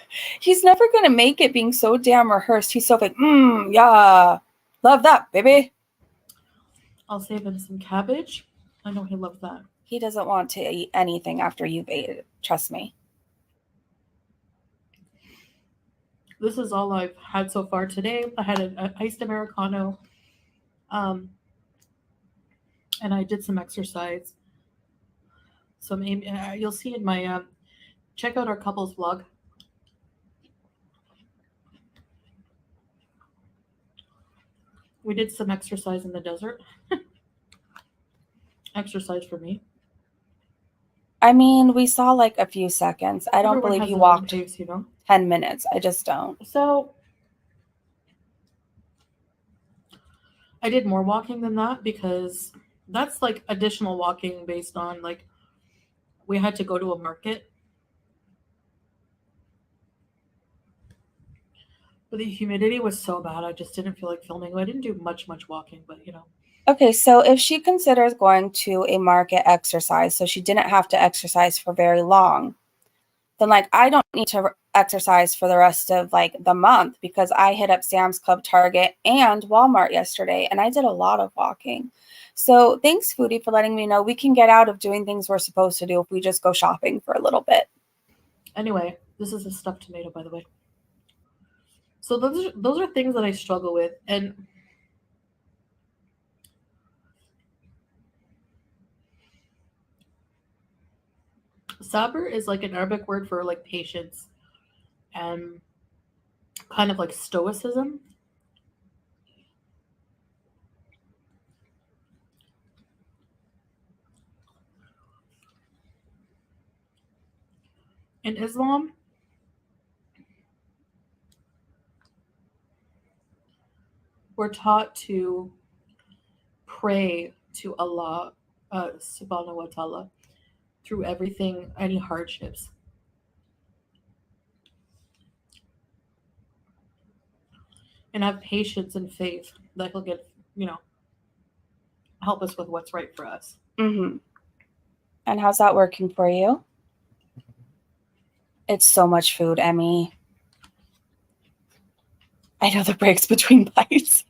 he's never going to make it being so damn rehearsed. He's so like, yeah, love that, baby. I'll save him some cabbage. I know he loves that. He doesn't want to eat anything after you've ate it. Trust me. This is all I've had so far today. I had an iced Americano. And I did some exercise. So you'll see in my, check out our couples vlog. We did some exercise in the desert. Exercise for me. I mean, we saw like a few seconds. I don't Everyone believe has you their own walked pace, 10 minutes. I just don't. So I did more walking than that because that's like additional walking based on like we had to go to a market. But the humidity was so bad, I just didn't feel like filming. I didn't do much walking, but Okay, so if she considers going to a market exercise, so she didn't have to exercise for very long, then like I don't need to exercise for the rest of like the month because I hit up Sam's Club, Target, and Walmart yesterday, and I did a lot of walking. So thanks, Foodie, for letting me know we can get out of doing things we're supposed to do if we just go shopping for a little bit. Anyway, this is a stuffed tomato, by the way. So those are things that I struggle with, and sabr is like an Arabic word for like patience and kind of like stoicism. In Islam, we're taught to pray to Allah subhanahu wa ta'ala through everything, any hardships. And have patience and faith that he'll get, help us with what's right for us. Mm-hmm. And how's that working for you? It's so much food, Emmy. I know the breaks between bites.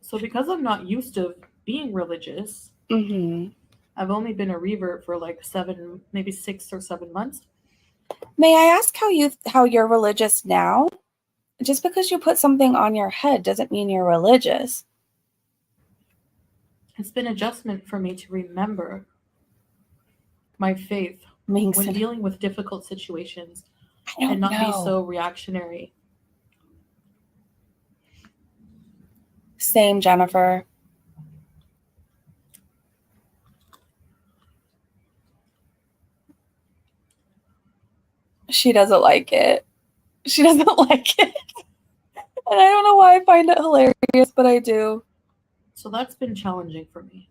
So because I'm not used to being religious, Mm-hmm. I've only been a revert for like 6 or 7 months. May I ask how you're religious now? Just because you put something on your head doesn't mean you're religious. It's been adjustment for me to remember my faith Minx when and- dealing with difficult situations I don't and not be know. so reactionary. Same, Jennifer. She doesn't like it. She doesn't like it. And I don't know why I find it hilarious, but I do. So that's been challenging for me.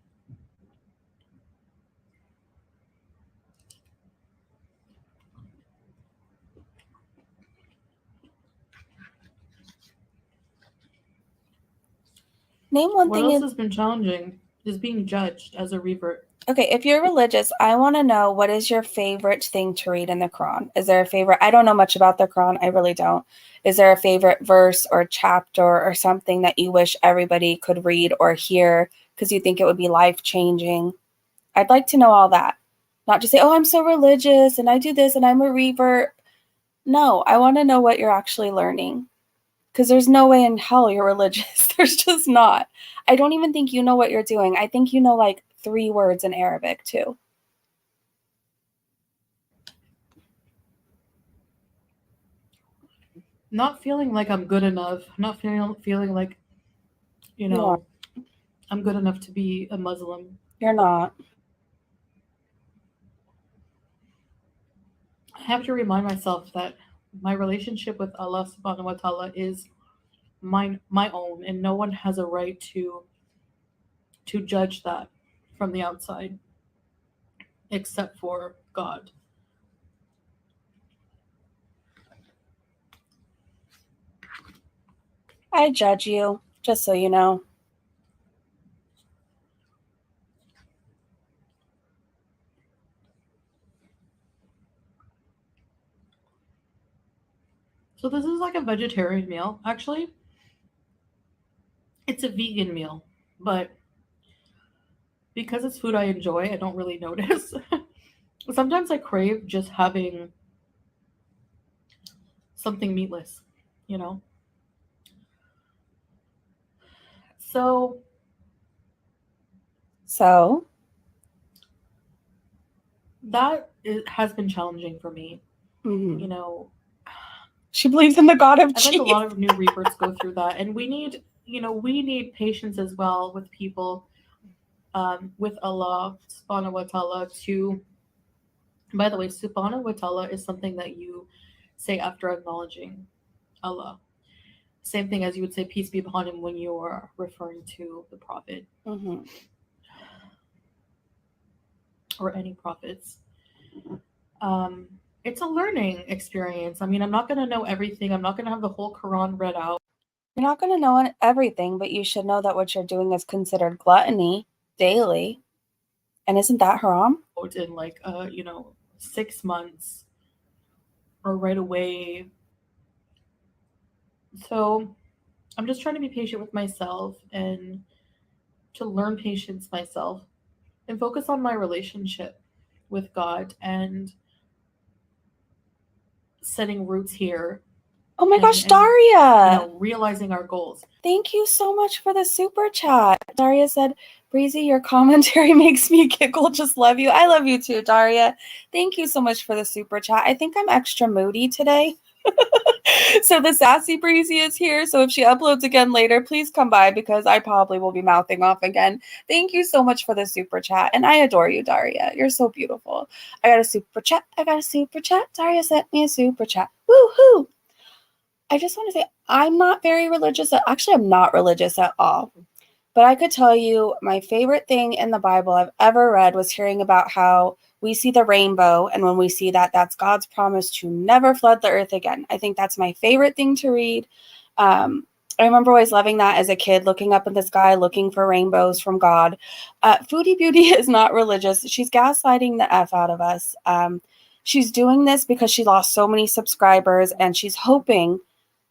Name one What thing. else has been challenging is being judged as a revert. Okay, if you're religious, I want to know, what is your favorite thing to read in the Quran? Is there a favorite? I don't know much about the Quran. I really don't. Is there a favorite verse or chapter or something that you wish everybody could read or hear because you think it would be life-changing? I'd like to know all that. Not just say, oh, I'm so religious and I do this and I'm a revert. No, I want to know what you're actually learning. Because there's no way in hell you're religious. There's just not. I don't even think you know what you're doing. I think you know like 3 words in Arabic too. Not feeling like I'm good enough. Not feeling like, I'm good enough to be a Muslim. You're not. I have to remind myself that my relationship with Allah subhanahu wa ta'ala is my own, and no one has a right to judge that from the outside except for God. I judge you, just so you know. So this is like a vegetarian meal. Actually, it's a vegan meal, but because it's food I enjoy, I don't really notice. Sometimes I crave just having something meatless, So that has been challenging for me. Mm-hmm. She believes in the God of cheese. I think a lot of new reverts go through that, and we need patience as well with people, with Allah subhanahu wa ta'ala to. By the way, subhanahu wa ta'ala is something that you say after acknowledging Allah. Same thing as you would say peace be upon him when you are referring to the prophet. Mm-hmm. Or any prophets. It's a learning experience. I mean, I'm not going to know everything. I'm not going to have the whole Quran read out. You're not going to know everything, but you should know that what you're doing is considered gluttony daily. And isn't that haram? In 6 months or right away. So I'm just trying to be patient with myself and to learn patience myself and focus on my relationship with God and setting roots here. Oh my gosh, Daria! Realizing our goals. Thank you so much for the super chat. Daria said, Breezy, your commentary makes me giggle. Just love you. I love you too, Daria. Thank you so much for the super chat. I think I'm extra moody today. So the sassy Breezy is here. So if she uploads again later, please come by because I probably will be mouthing off again. Thank you so much for the super chat. And I adore you, Daria. You're so beautiful. I got a super chat. Daria sent me a super chat. Woohoo! I just want to say I'm not very religious. Actually, I'm not religious at all. But I could tell you my favorite thing in the Bible I've ever read was hearing about how we see the rainbow, and when we see that, that's God's promise to never flood the earth again. I think that's my favorite thing to read. I remember always loving that as a kid, looking up at the sky, looking for rainbows from God. Foodie Beauty is not religious. She's gaslighting the F out of us. She's doing this because she lost so many subscribers, and she's hoping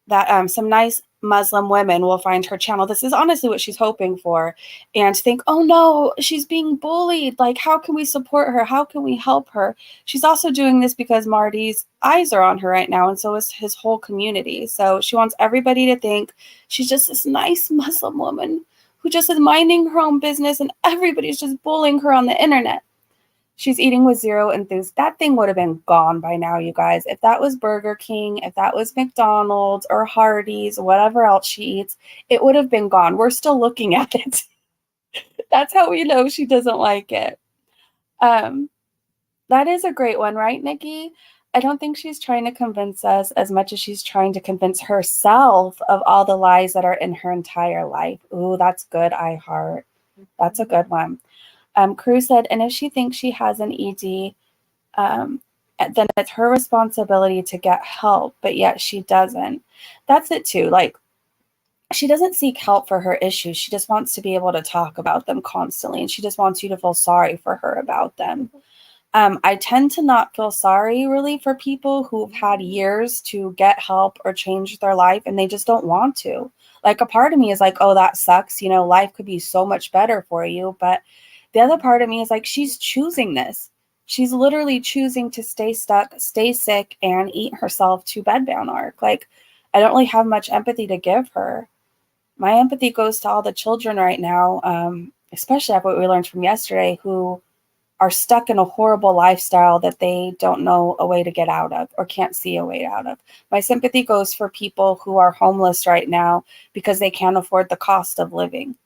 that some nice Muslim women will find her channel. This is honestly what she's hoping for, and think, oh no, she's being bullied. Like, how can we support her? How can we help her? She's also doing this because Marty's eyes are on her right now, and so is his whole community. So she wants everybody to think she's just this nice Muslim woman who just is minding her own business, and everybody's just bullying her on the internet. She's eating with zero enthusiasm. That thing would have been gone by now, you guys. If that was Burger King, if that was McDonald's or Hardee's, whatever else she eats, it would have been gone. We're still looking at it. That's how we know she doesn't like it. That is a great one, right, Nikki? I don't think she's trying to convince us as much as she's trying to convince herself of all the lies that are in her entire life. Ooh, that's good, iHeart. That's a good one. Crew said, and if she thinks she has an ED, then it's her responsibility to get help, but yet she doesn't. That's it too. Like, she doesn't seek help for her issues. She just wants to be able to talk about them constantly, and she just wants you to feel sorry for her about them. I tend to not feel sorry really for people who've had years to get help or change their life, and they just don't want to. Like, a part of me is like, oh, that sucks. Life could be so much better for you. But the other part of me is like, she's choosing this. She's literally choosing to stay stuck, stay sick, and eat herself to bedbound arc. Like, I don't really have much empathy to give her. My empathy goes to all the children right now, especially after what we learned from yesterday, who are stuck in a horrible lifestyle that they don't know a way to get out of or can't see a way out of. My sympathy goes for people who are homeless right now because they can't afford the cost of living.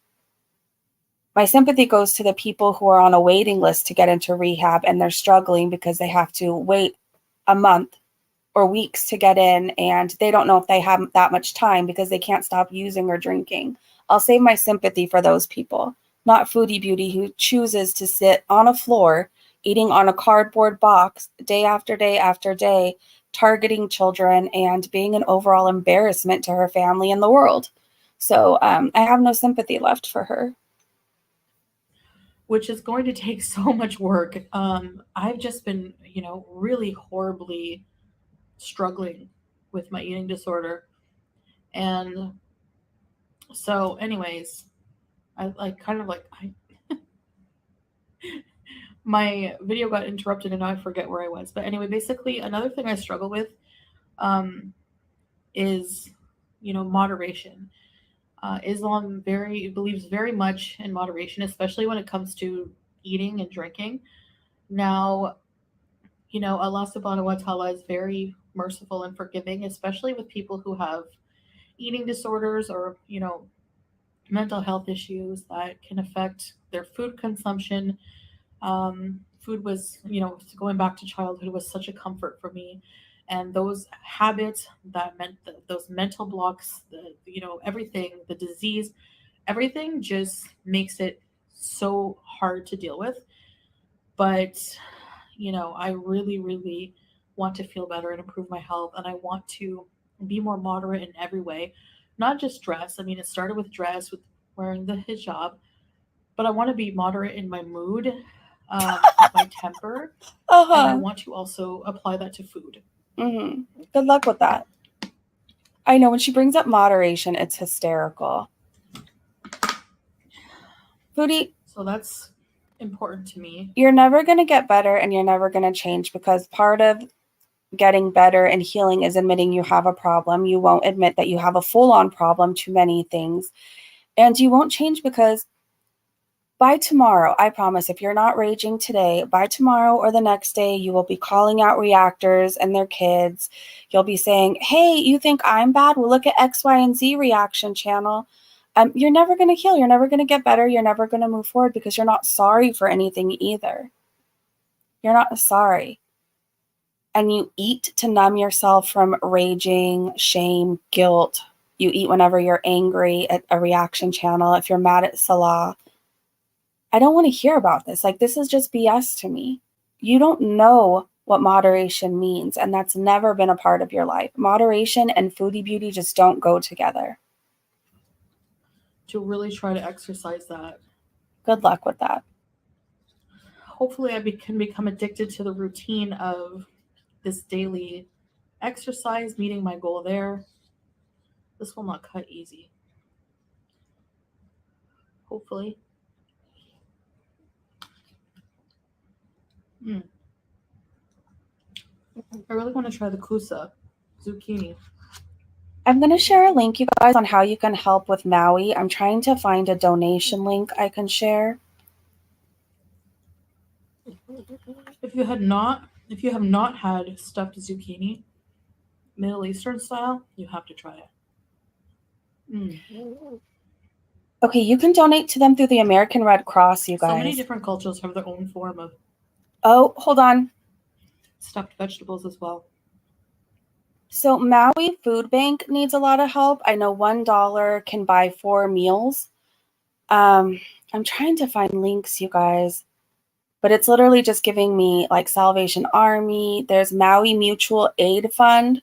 My sympathy goes to the people who are on a waiting list to get into rehab, and they're struggling because they have to wait a month or weeks to get in, and they don't know if they have that much time because they can't stop using or drinking. I'll save my sympathy for those people, not Foodie Beauty, who chooses to sit on a floor, eating on a cardboard box day after day after day, targeting children and being an overall embarrassment to her family and the world. So I have no sympathy left for her. Which is going to take so much work. I've just been, really horribly struggling with my eating disorder. And so, anyways, my video got interrupted and now I forget where I was. But anyway, basically, another thing I struggle with is, moderation. Islam believes very much in moderation, especially when it comes to eating and drinking. Now, Allah subhanahu wa ta'ala is very merciful and forgiving, especially with people who have eating disorders or, mental health issues that can affect their food consumption. Food was, going back to childhood, was such a comfort for me. And those habits that meant those mental blocks, everything, the disease, everything just makes it so hard to deal with. But, I really, really want to feel better and improve my health. And I want to be more moderate in every way, not just dress. I mean, it started with dress, with wearing the hijab, but I want to be moderate in my mood, my temper, and I want to also apply that to food. Mm-hmm. Good luck with that. I know when she brings up moderation, it's hysterical. Foodie. So that's important to me. You're never going to get better and you're never going to change, because part of getting better and healing is admitting you have a problem. You won't admit that you have a full-on problem to many things. And you won't change because by tomorrow, I promise, if you're not raging today, by tomorrow or the next day, you will be calling out reactors and their kids. You'll be saying, hey, you think I'm bad? Well, look at X, Y, and Z reaction channel. You're never going to heal. You're never going to get better. You're never going to move forward because you're not sorry for anything either. You're not sorry. And you eat to numb yourself from raging, shame, guilt, You eat whenever you're angry at a reaction channel. If you're mad at Salah, I don't want to hear about this. Like, this is just BS to me. You don't know what moderation means, and that's never been a part of your life. Moderation and foodie beauty just don't go together. To really try to exercise that. Good luck with that. Hopefully I can become addicted to the routine of this daily exercise, meeting my goal there. This will not cut easy. Hopefully. I really want to try the kusa, zucchini. I'm going to share a link, you guys, on how you can help with Maui. I'm trying to find a donation link I can share. If you have not had stuffed zucchini, Middle Eastern style, you have to try it. Okay, you can donate to them through the American Red Cross, you guys. So many different cultures have their own form of hold on. Stuffed vegetables as well. So Maui Food Bank needs a lot of help. I know $1 can buy 4 meals. I'm trying to find links, you guys, but it's literally just giving me like Salvation Army. There's Maui Mutual Aid Fund,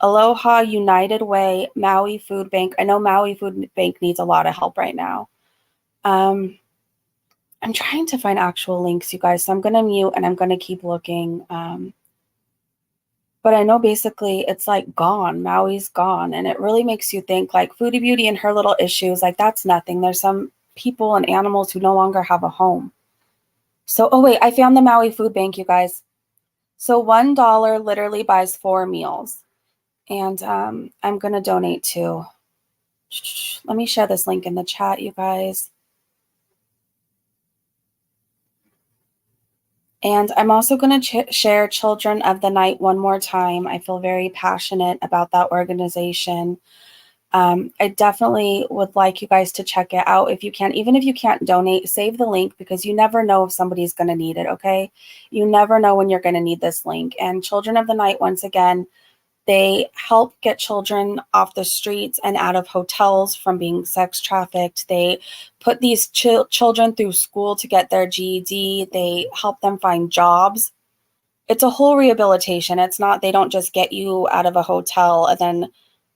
Aloha United Way, Maui Food Bank. I know Maui Food Bank needs a lot of help right now. I'm trying to find actual links, you guys, so I'm going to mute and I'm going to keep looking. But I know basically it's like gone. Maui's gone. And it really makes you think like Foodie Beauty and her little issues, like that's nothing. There's some people and animals who no longer have a home. So, oh wait, I found the Maui Food Bank, you guys. So $1 literally buys 4 meals. And I'm going to donate to, let me share this link in the chat, you guys. And I'm also going to share Children of the Night one more time. I feel very passionate about that organization. I definitely would like you guys to check it out if you can. Even if you can't donate, save the link because you never know if somebody's going to need it, okay? You never know when you're going to need this link. And Children of the Night, once again, they help get children off the streets and out of hotels from being sex trafficked. They put these children through school to get their GED. They help them find jobs. It's a whole rehabilitation. It's not, they don't just get you out of a hotel and then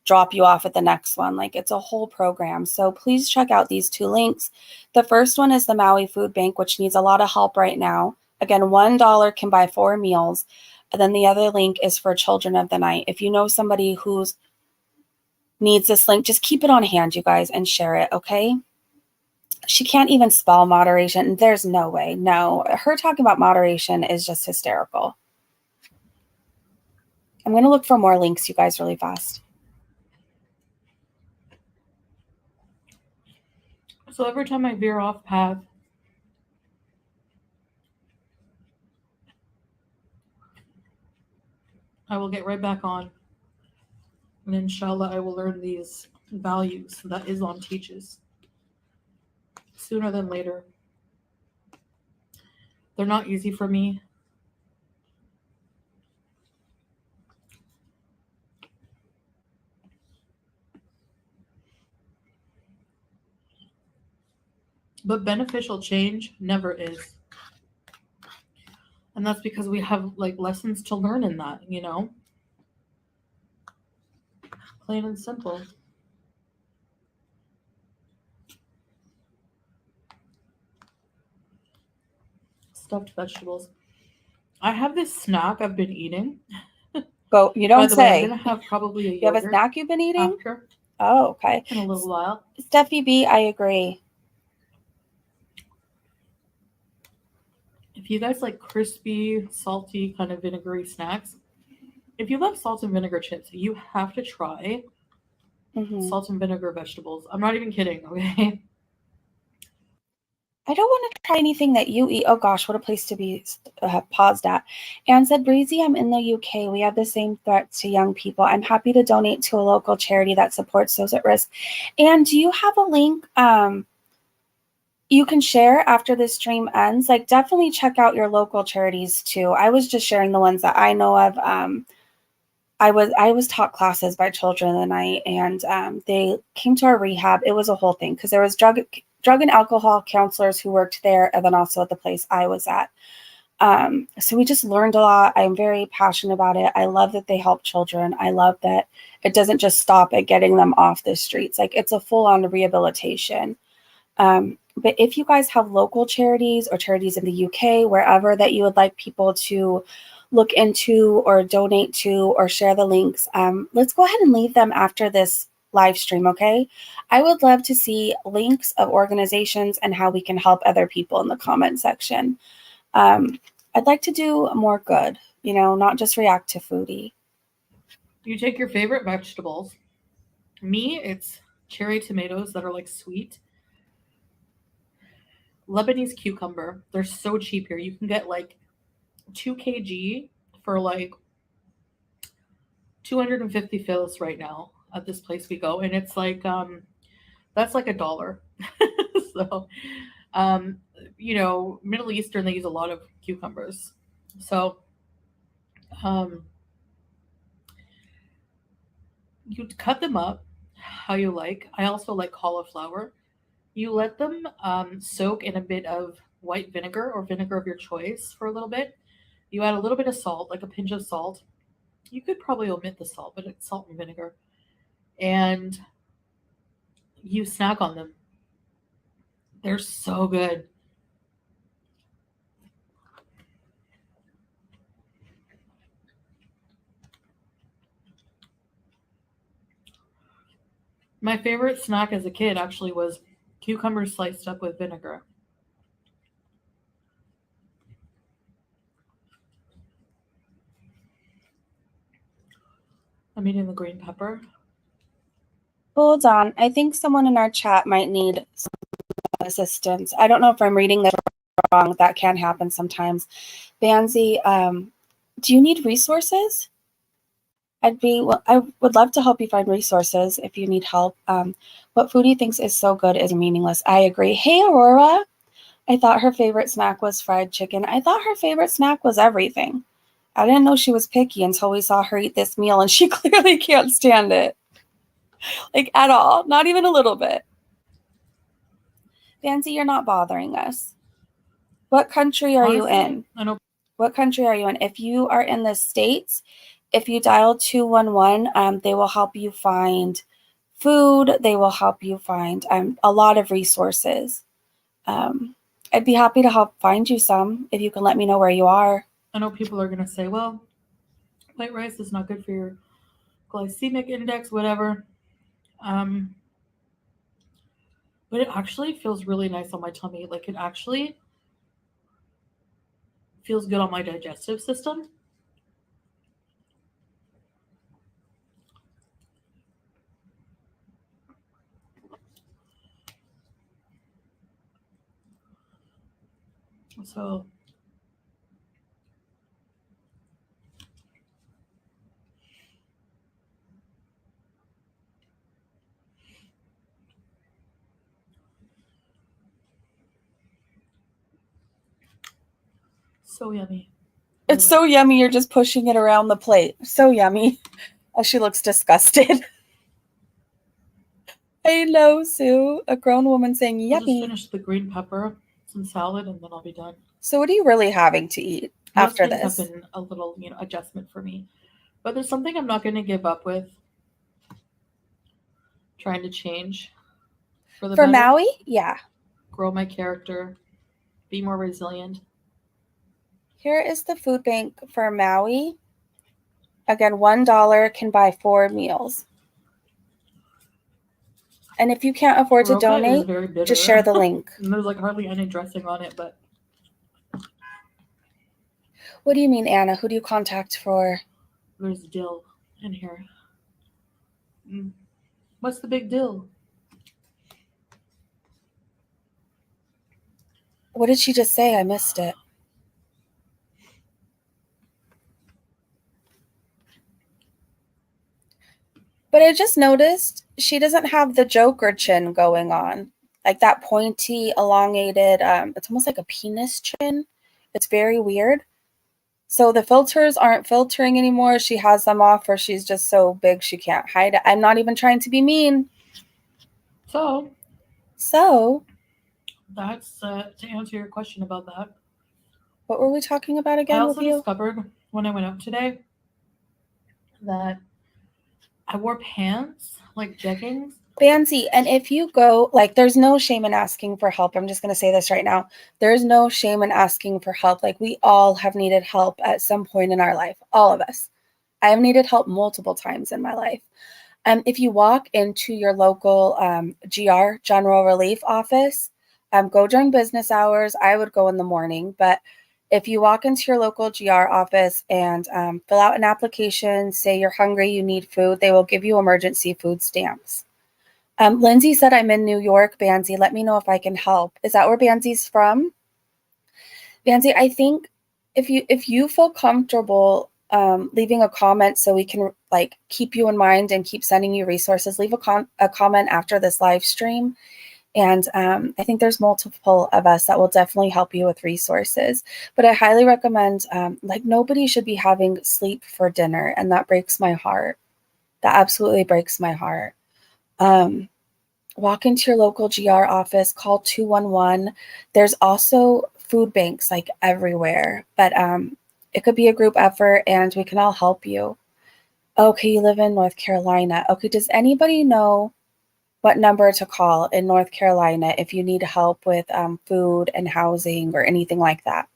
drop you off at the next one. Like, it's a whole program. So please check out these 2 links. The first one is the Maui Food Bank, which needs a lot of help right now. Again, $1 can buy 4 meals. And then the other link is for Children of the Night. If you know somebody who needs this link, just keep it on hand, you guys, and share it, okay? She can't even spell moderation. There's no way. No, her talking about moderation is just hysterical. I'm going to look for more links, you guys, really fast. So every time I veer off path, I will get right back on. And inshallah, I will learn these values that Islam teaches sooner than later. They're not easy for me. But beneficial change never is. And that's because we have like lessons to learn in that, you know? Plain and simple. Stuffed vegetables. I have this snack I've been eating. Go, you don't By the way, say. I'm gonna have probably a yogurt. You have a snack you've been eating? After. Oh, okay. In a little while. Steffi B, I agree. If you guys like crispy, salty, kind of vinegary snacks, if you love salt and vinegar chips, you have to try salt and vinegar vegetables. I'm not even kidding, okay? I don't want to try anything that you eat. Oh gosh, what a place to be paused at. Anne said, Breezy, I'm in the UK. We have the same threats to young people. I'm happy to donate to a local charity that supports those at risk. And do you have a link you can share after the stream ends? Like, definitely check out your local charities too. I was just sharing the ones that I know of. I was taught classes by Children of the Night, and they came to our rehab. It was a whole thing because there was drug and alcohol counselors who worked there, and then also at the place I was at. So we just learned a lot. I'm very passionate about it. I love that they help children. I love that it doesn't just stop at getting them off the streets. Like, it's a full-on rehabilitation. But if you guys have local charities or charities in the UK, wherever that you would like people to look into or donate to or share the links, let's go ahead and leave them after this live stream, okay? I would love to see links of organizations and how we can help other people in the comment section. I'd like to do more good, you know, not just react to Foodie. You take your favorite vegetables. Me, it's cherry tomatoes that are like sweet. Lebanese cucumber. They're so cheap here. You can get like 2 kg for like 250 fils right now at this place we go. And it's like, that's like $1. So, you know, Middle Eastern, they use a lot of cucumbers. So, you cut them up how you like. I also like cauliflower. You let them soak in a bit of white vinegar or vinegar of your choice for a little bit. You add a little bit of salt, like a pinch of salt. You could probably omit the salt, but it's salt and vinegar. And you snack on them. They're so good. My favorite snack as a kid actually was cucumbers sliced up with vinegar. I'm eating the green pepper. Hold on. I think someone in our chat might need some assistance. I don't know if I'm reading this wrong. That can happen sometimes. Banzi, do you need resources? I would love to help you find resources if you need help. What Foodie thinks is so good is meaningless. I agree. Hey, Aurora. I thought her favorite snack was fried chicken. I thought her favorite snack was everything. I didn't know she was picky until we saw her eat this meal, and she clearly can't stand it. Like, at all. Not even a little bit. Fancy, you're not bothering us. What country are you in? I know. What country are you in? If you are in the States, if you dial 211, they will help you find food. They will help you find a lot of resources. I'd be happy to help find you some if you can let me know where you are. I know people are going to say, well, white rice is not good for your glycemic index, whatever. But it actually feels really nice on my tummy. Like, it actually feels good on my digestive system. So yummy. It's so yummy. You're just pushing it around the plate. So yummy. Oh, she looks disgusted. I know, Sue. A grown woman saying I'll just yummy. finish the green pepper, some salad, and then I'll be done. So what are you really having to eat after Those this? things have been a little, adjustment for me. But there's something I'm not going to give up with. Trying to change for the For better. Maui? Yeah. Grow my character. Be more resilient. Here is the food bank for Maui. Again, $1 can buy 4 meals. And if you can't afford to donate, just share the link. And there's like hardly any dressing on it, but. What do you mean, Anna? Who do you contact for? There's dill in here. What's the big deal? What did she just say? I missed it. But I just noticed she doesn't have the Joker chin going on. Like that pointy, elongated, it's almost like a penis chin. It's very weird. So the filters aren't filtering anymore. She has them off, or she's just so big she can't hide it. I'm not even trying to be mean. So that's to answer your question about that. What were we talking about I again with also you? discovered when I went out today that I wore pants, like jeggings. Bansy, and if you go, like, there's no shame in asking for help. I'm just going to say this right now. There's no shame in asking for help. Like, we all have needed help at some point in our life. All of us. I have needed help multiple times in my life. If you walk into your local GR, General Relief Office, go during business hours. I would go in the morning, but if you walk into your local GR office and fill out an application, say you're hungry, you need food, they will give you emergency food stamps. Lindsay said, I'm in New York, Bansy. Let me know if I can help. Is that where Bansy's from? Bansy, I think if you feel comfortable leaving a comment so we can like keep you in mind and keep sending you resources, leave a comment after this live stream. And I think there's multiple of us that will definitely help you with resources. But I highly recommend, like, nobody should be having sleep for dinner. And that breaks my heart. That absolutely breaks my heart. Walk into your local GR office, call 211. There's also food banks like everywhere, but it could be a group effort and we can all help you. Okay, you live in North Carolina. Okay, does anybody know what number to call in North Carolina if you need help with food and housing or anything like that?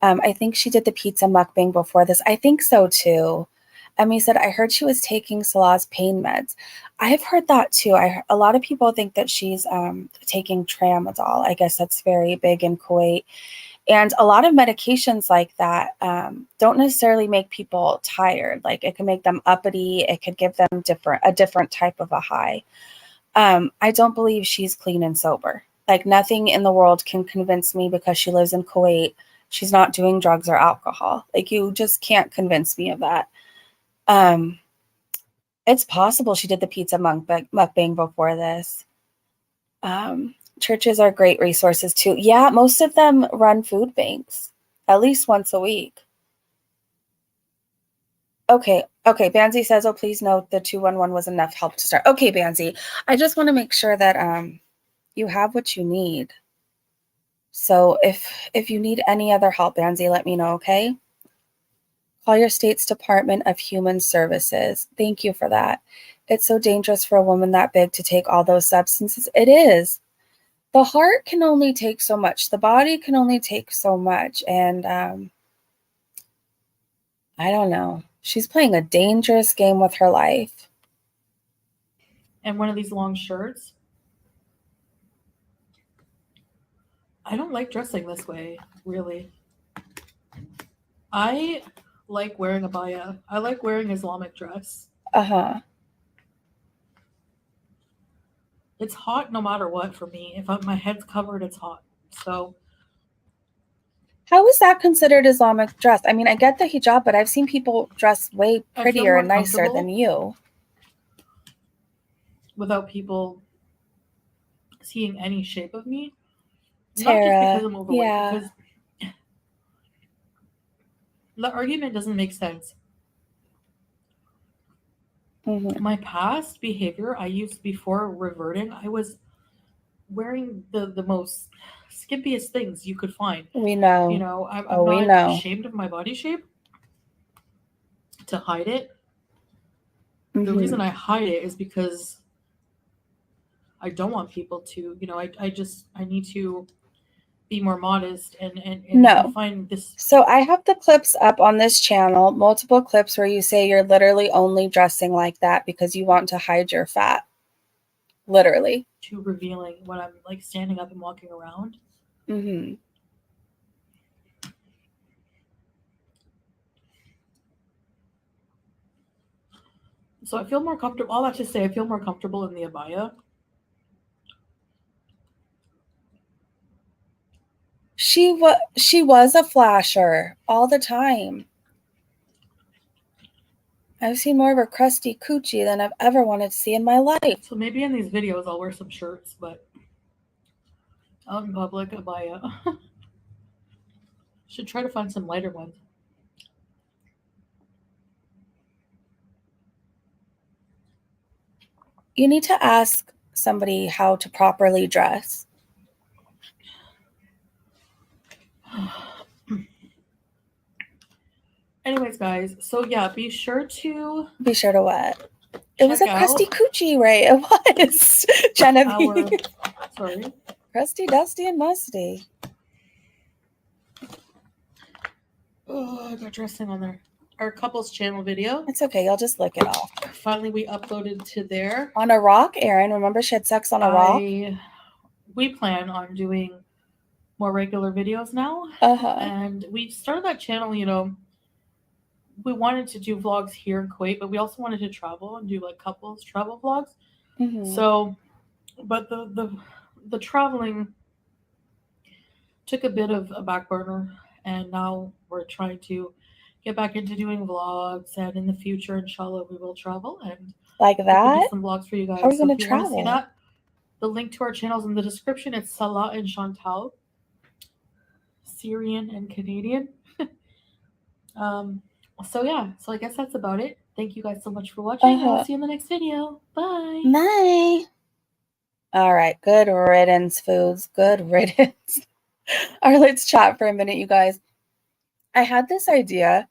I think she did the pizza mukbang before this. I think so too. Emmy said, I heard she was taking Salah's pain meds. I've heard that too. A lot of people think that she's taking tramadol. I guess that's very big in Kuwait. And a lot of medications like that don't necessarily make people tired. Like, it can make them uppity. It could give them a different type of a high. I don't believe she's clean and sober. Like, nothing in the world can convince me because she lives in Kuwait she's not doing drugs or alcohol. Like, you just can't convince me of that. It's possible she did the pizza mukbang before this. Churches are great resources too. Yeah, most of them run food banks at least once a week. Okay, Bansy says, oh, please note the 211 was enough help to start. Okay, Bansy, I just want to make sure that you have what you need. So if you need any other help, Bansy, let me know, okay? Call your state's Department of Human Services. Thank you for that. It's so dangerous for a woman that big to take all those substances. It is. The heart can only take so much. The body can only take so much. And I don't know. She's playing a dangerous game with her life. And one of these long shirts. I don't like dressing this way, really. I like wearing abaya. I like wearing Islamic dress. Uh-huh. It's hot no matter what for me. If my head's covered, it's hot. So how is that considered Islamic dress? I mean, I get the hijab, but I've seen people dress way prettier and nicer than you. Without people seeing any shape of me. Tara, not just because I'm overweight, yeah. because the argument doesn't make sense. Mm-hmm. My past behavior, I used before reverting, I was wearing the most skimpiest things you could find. We know. You know, I'm not ashamed of my body shape to hide it. Mm-hmm. The reason I hide it is because I don't want people to, you know, I need to be more modest and find this. So I have the clips up on this channel, multiple clips where you say you're literally only dressing like that because you want to hide your fat. Literally. Too revealing when I'm like standing up and walking around. Mm-hmm. So I feel more comfortable. All that to say, I feel more comfortable in the abaya. She was a flasher all the time. I've seen more of her crusty coochie than I've ever wanted to see in my life. So maybe in these videos I'll wear some shirts, but out in public, abaya. Should try to find some lighter ones. You need to ask somebody how to properly dress. Anyways, guys, so yeah, be sure to Be sure to what? It was a check crusty out coochie, right? It was. Genevieve. sorry. Crusty, dusty, and musty. Oh, I got dressing on there. Our couples channel video. It's okay. You'll just lick it off. Finally, we uploaded to there. On a rock, Erin. Remember she had sex on a rock? We plan on doing more regular videos now. Uh-huh. And we started that channel, you know, we wanted to do vlogs here in Kuwait, but we also wanted to travel and do like couples travel vlogs. Mhm. So, but the traveling took a bit of a back burner, and now we're trying to get back into doing vlogs. And in the future, inshallah, we will travel and Like we can that? do some vlogs for you guys. How are we So gonna if you want to see travel? that, the link to our channels in the description. It's Salah and Chantal, Syrian and Canadian. So yeah, so I guess that's about it. Thank you guys so much for watching, and I'll see you in the next video. Bye. Bye. All right. Good riddance, foods. Good riddance. All right, let's chat for a minute, you guys. I had this idea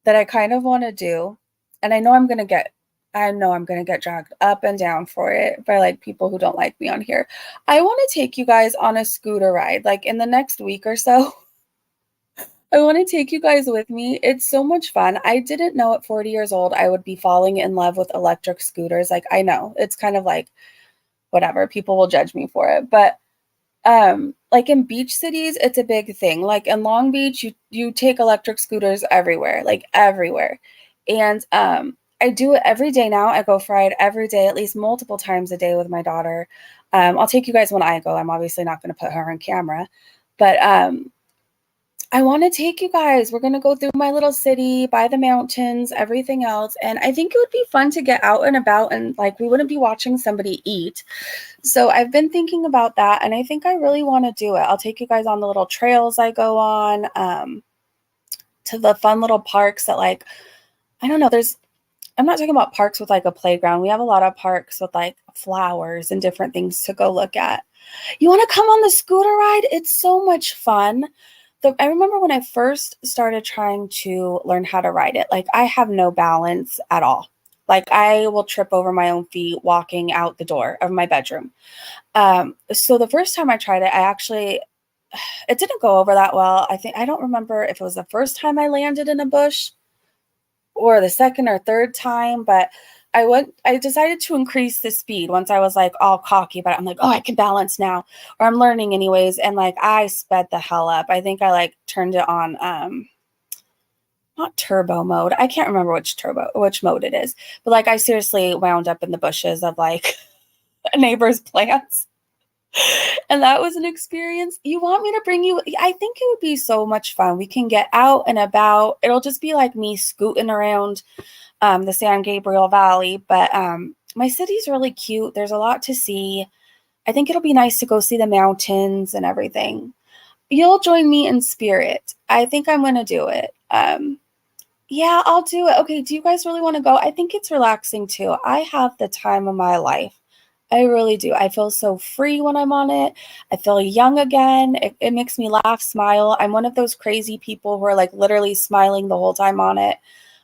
that I kind of want to do, and I know I'm gonna get dragged up and down for it by like people who don't like me on here. I want to take you guys on a scooter ride, like in the next week or so. I want to take you guys with me. It's so much fun. I didn't know at 40 years old I would be falling in love with electric scooters. Like, I know it's kind of like whatever, people will judge me for it, but like in beach cities, it's a big thing. Like in Long Beach, you take electric scooters everywhere, like everywhere. And I do it every day now. I go for a ride every day, at least multiple times a day with my daughter. I'll take you guys when I go. I'm obviously not going to put her on camera, but I want to take you guys. We're going to go through my little city, by the mountains, everything else. And I think it would be fun to get out and about, and like we wouldn't be watching somebody eat. So I've been thinking about that, and I think I really want to do it. I'll take you guys on the little trails I go on, to the fun little parks that, like, I don't know, I'm not talking about parks with like a playground. We have a lot of parks with like flowers and different things to go look at. You want to come on the scooter ride? It's so much fun. I remember when I first started trying to learn how to ride it, like I have no balance at all. Like I will trip over my own feet walking out the door of my bedroom. So the first time I tried it, it didn't go over that well. I don't remember if it was the first time I landed in a bush or the second or third time, but I decided to increase the speed once I was like all cocky, but I'm like, oh, I can balance now, or I'm learning anyways. And like, I sped the hell up. I think I like turned it on, not turbo mode. I can't remember which mode it is, but like, I seriously wound up in the bushes of like a neighbor's plants. And that was an experience. You want me to bring you? I think it would be so much fun. We can get out and about. It'll just be like me scooting around the San Gabriel Valley, but my city's really cute. There's a lot to see. I think it'll be nice to go see the mountains and everything. You'll join me in spirit. I think I'm going to do it. Yeah, I'll do it. Okay, do you guys really want to go? I think it's relaxing too. I have the time of my life. I really do. I feel so free when I'm on it. I feel young again. It makes me laugh, smile. I'm one of those crazy people who are like literally smiling the whole time on it.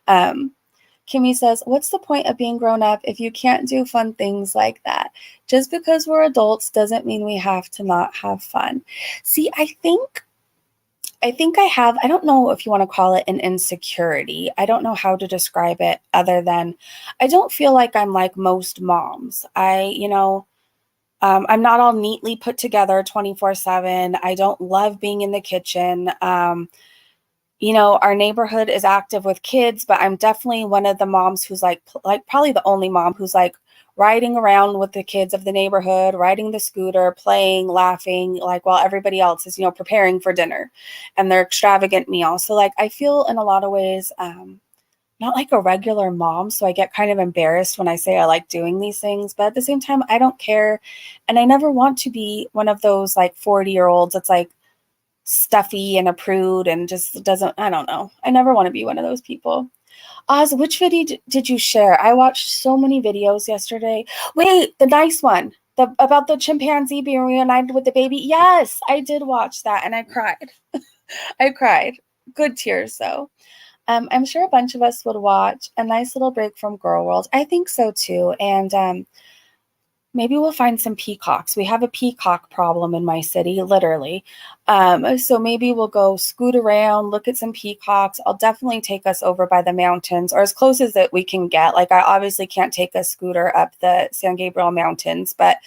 Kimmy says, what's the point of being grown up if you can't do fun things like that? Just because we're adults doesn't mean we have to not have fun. See, I think I don't know if you want to call it an insecurity. I don't know how to describe it other than I don't feel like I'm like most moms. I'm not all neatly put together 24/7. I don't love being in the kitchen. Our neighborhood is active with kids, but I'm definitely one of the moms who's like probably the only mom who's like riding around with the kids of the neighborhood, riding the scooter, playing, laughing, like while everybody else is, preparing for dinner and their extravagant meal. So like, I feel in a lot of ways, not like a regular mom. So I get kind of embarrassed when I say I like doing these things, but at the same time, I don't care. And I never want to be one of those like 40-year-olds that's like stuffy and a prude and just doesn't, I don't know. I never want to be one of those people. Oz, which video did you share? I watched so many videos yesterday. Wait, the nice one. About the chimpanzee being reunited with the baby. Yes, I did watch that and I cried. I cried. Good tears, though. I'm sure a bunch of us would watch a nice little break from Girl World. I think so, too. And maybe we'll find some peacocks. We have a peacock problem in my city, literally. So maybe we'll go scoot around, look at some peacocks. I'll definitely take us over by the mountains, or as close as that we can get. Like, I obviously can't take a scooter up the San Gabriel Mountains, but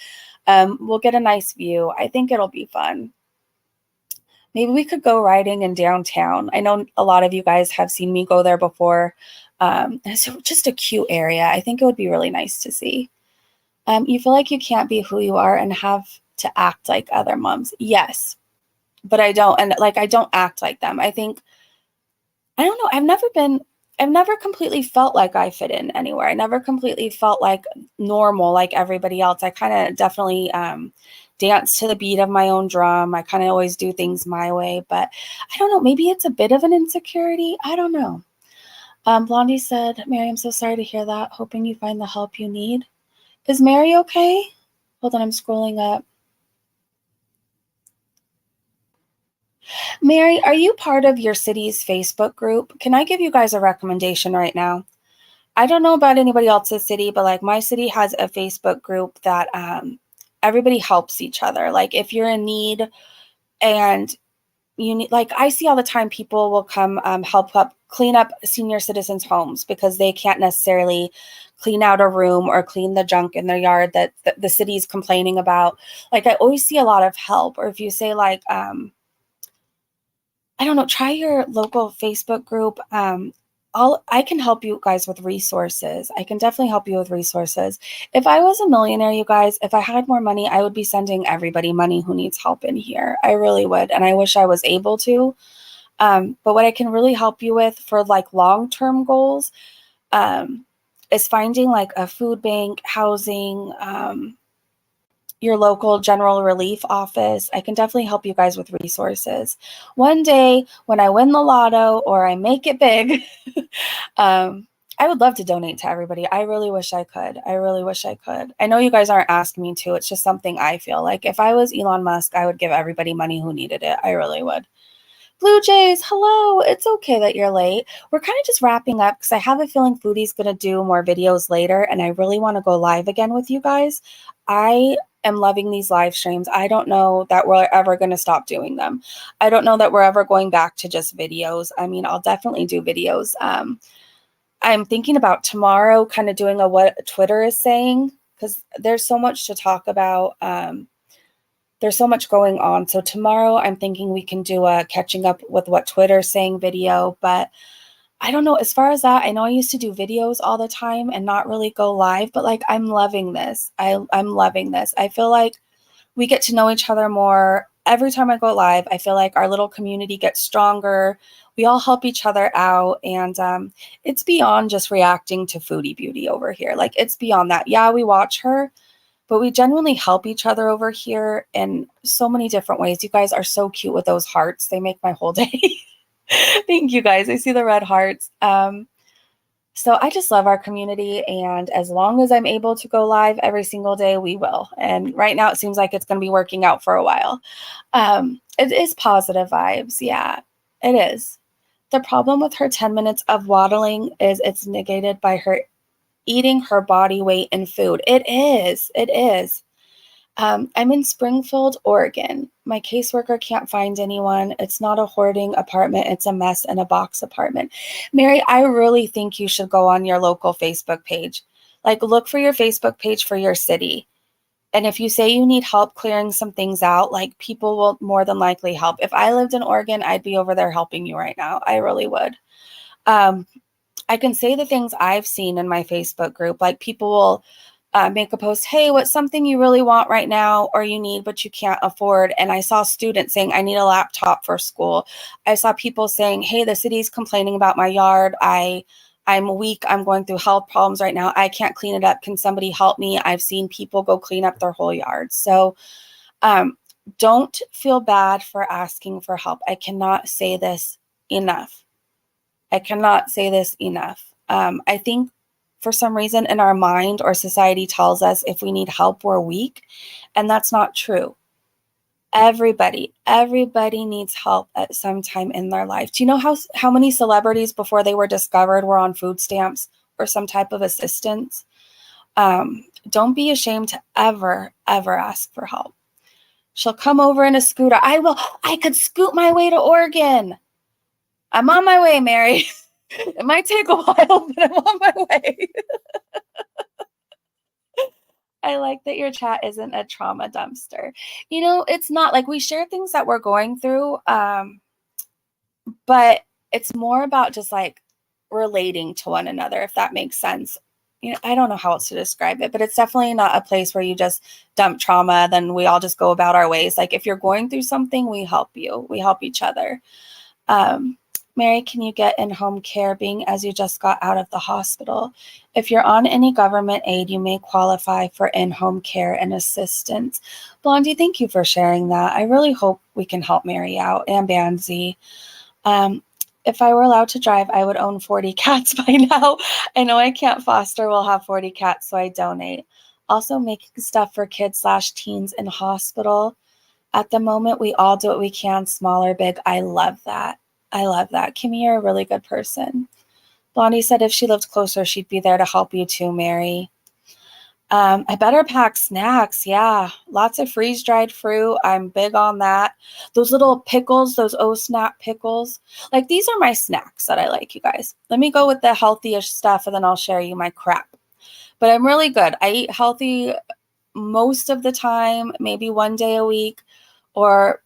we'll get a nice view. I think it'll be fun. Maybe we could go riding in downtown. I know a lot of you guys have seen me go there before. It's just a cute area. I think it would be really nice to see. You feel like you can't be who you are and have to act like other moms. Yes, but I don't. And like, I don't act like them. I think, I don't know. I've never completely felt like I fit in anywhere. I never completely felt like normal, like everybody else. I kind of definitely dance to the beat of my own drum. I kind of always do things my way, but I don't know. Maybe it's a bit of an insecurity. I don't know. Blondie said, Mary, I'm so sorry to hear that. Hoping you find the help you need. Is Mary okay? Hold on, I'm scrolling up. Mary, are you part of your city's Facebook group? Can I give you guys a recommendation right now? I don't know about anybody else's city, but like my city has a Facebook group that everybody helps each other. Like if you're in need and you need, like I see all the time people will come help clean up senior citizens' homes because they can't necessarily clean out a room or clean the junk in their yard that the city's complaining about. Like I always see a lot of help. Or if you say like, I don't know, try your local Facebook group. I can help you guys with resources. I can definitely help you with resources. If I was a millionaire, you guys, if I had more money, I would be sending everybody money who needs help in here. I really would. And I wish I was able to. But what I can really help you with for like long-term goals is finding like a food bank, housing, your local general relief office. I can definitely help you guys with resources. One day when I win the lotto or I make it big, I would love to donate to everybody. I really wish I could. I really wish I could. I know you guys aren't asking me to. It's just something I feel like if I was Elon Musk, I would give everybody money who needed it. I really would. Blue Jays, hello. It's okay that you're late. We're kind of just wrapping up because I have a feeling Foodie's going to do more videos later, and I really want to go live again with you guys. I am loving these live streams. I don't know that we're ever going to stop doing them. I don't know that we're ever going back to just videos. I mean, I'll definitely do videos. I'm thinking about tomorrow kind of doing a what Twitter is saying because there's so much to talk about. There's so much going on. So tomorrow I'm thinking we can do a catching up with what Twitter's saying video, but I don't know. As far as that, I know I used to do videos all the time and not really go live, but like I'm loving this. I'm loving this. I feel like we get to know each other more. Every time I go live, I feel like our little community gets stronger. We all help each other out. And it's beyond just reacting to Foodie Beauty over here. Like it's beyond that. Yeah, we watch her, but we genuinely help each other over here in so many different ways. You guys are so cute with those hearts. They make my whole day. Thank you guys. I see the red hearts. So I just love our community. And as long as I'm able to go live every single day, we will. And right now it seems like it's going to be working out for a while. It is positive vibes. Yeah, it is. The problem with her 10 minutes of waddling is it's negated by her eating her body weight in food. It is. It is. I'm in Springfield, Oregon. My caseworker can't find anyone. It's not a hoarding apartment. It's a mess in a box apartment. Mary, I really think you should go on your local Facebook page. Like look for your Facebook page for your city. And if you say you need help clearing some things out, like people will more than likely help. If I lived in Oregon, I'd be over there helping you right now. I really would. I can say the things I've seen in my Facebook group, like people will make a post, hey, what's something you really want right now or you need but you can't afford? And I saw students saying, I need a laptop for school. I saw people saying, hey, the city's complaining about my yard. I'm weak. I'm going through health problems right now. I can't clean it up. Can somebody help me? I've seen people go clean up their whole yard. So don't feel bad for asking for help. I cannot say this enough. I cannot say this enough. I think for some reason in our mind or society tells us if we need help, we're weak. And that's not true. Everybody needs help at some time in their life. Do you know how many celebrities before they were discovered were on food stamps or some type of assistance? Don't be ashamed to ever ask for help. She'll come over in a scooter. I could scoot my way to Oregon. I'm on my way, Mary. It might take a while, but I'm on my way. I like that your chat isn't a trauma dumpster. It's not. Like, we share things that we're going through, but it's more about just like relating to one another, if that makes sense. I don't know how else to describe it, but it's definitely not a place where you just dump trauma, then we all just go about our ways. Like, if you're going through something, we help you. We help each other. Mary, can you get in-home care being as you just got out of the hospital? If you're on any government aid, you may qualify for in-home care and assistance. Blondie, thank you for sharing that. I really hope we can help Mary out, and Banzi. If I were allowed to drive, I would own 40 cats by now. I know I can't foster. We'll have 40 cats, so I donate. Also making stuff for kids/teens in hospital. At the moment, we all do what we can, small or big. I love that. Kimmy, you're a really good person. Blondie said if she lived closer, she'd be there to help you too, Mary. I better pack snacks. Yeah, lots of freeze-dried fruit. I'm big on that. Those little pickles, those snap pickles. Like, these are my snacks that I like, you guys. Let me go with the healthiest stuff, and then I'll share you my crap. But I'm really good. I eat healthy most of the time, maybe one day a week, or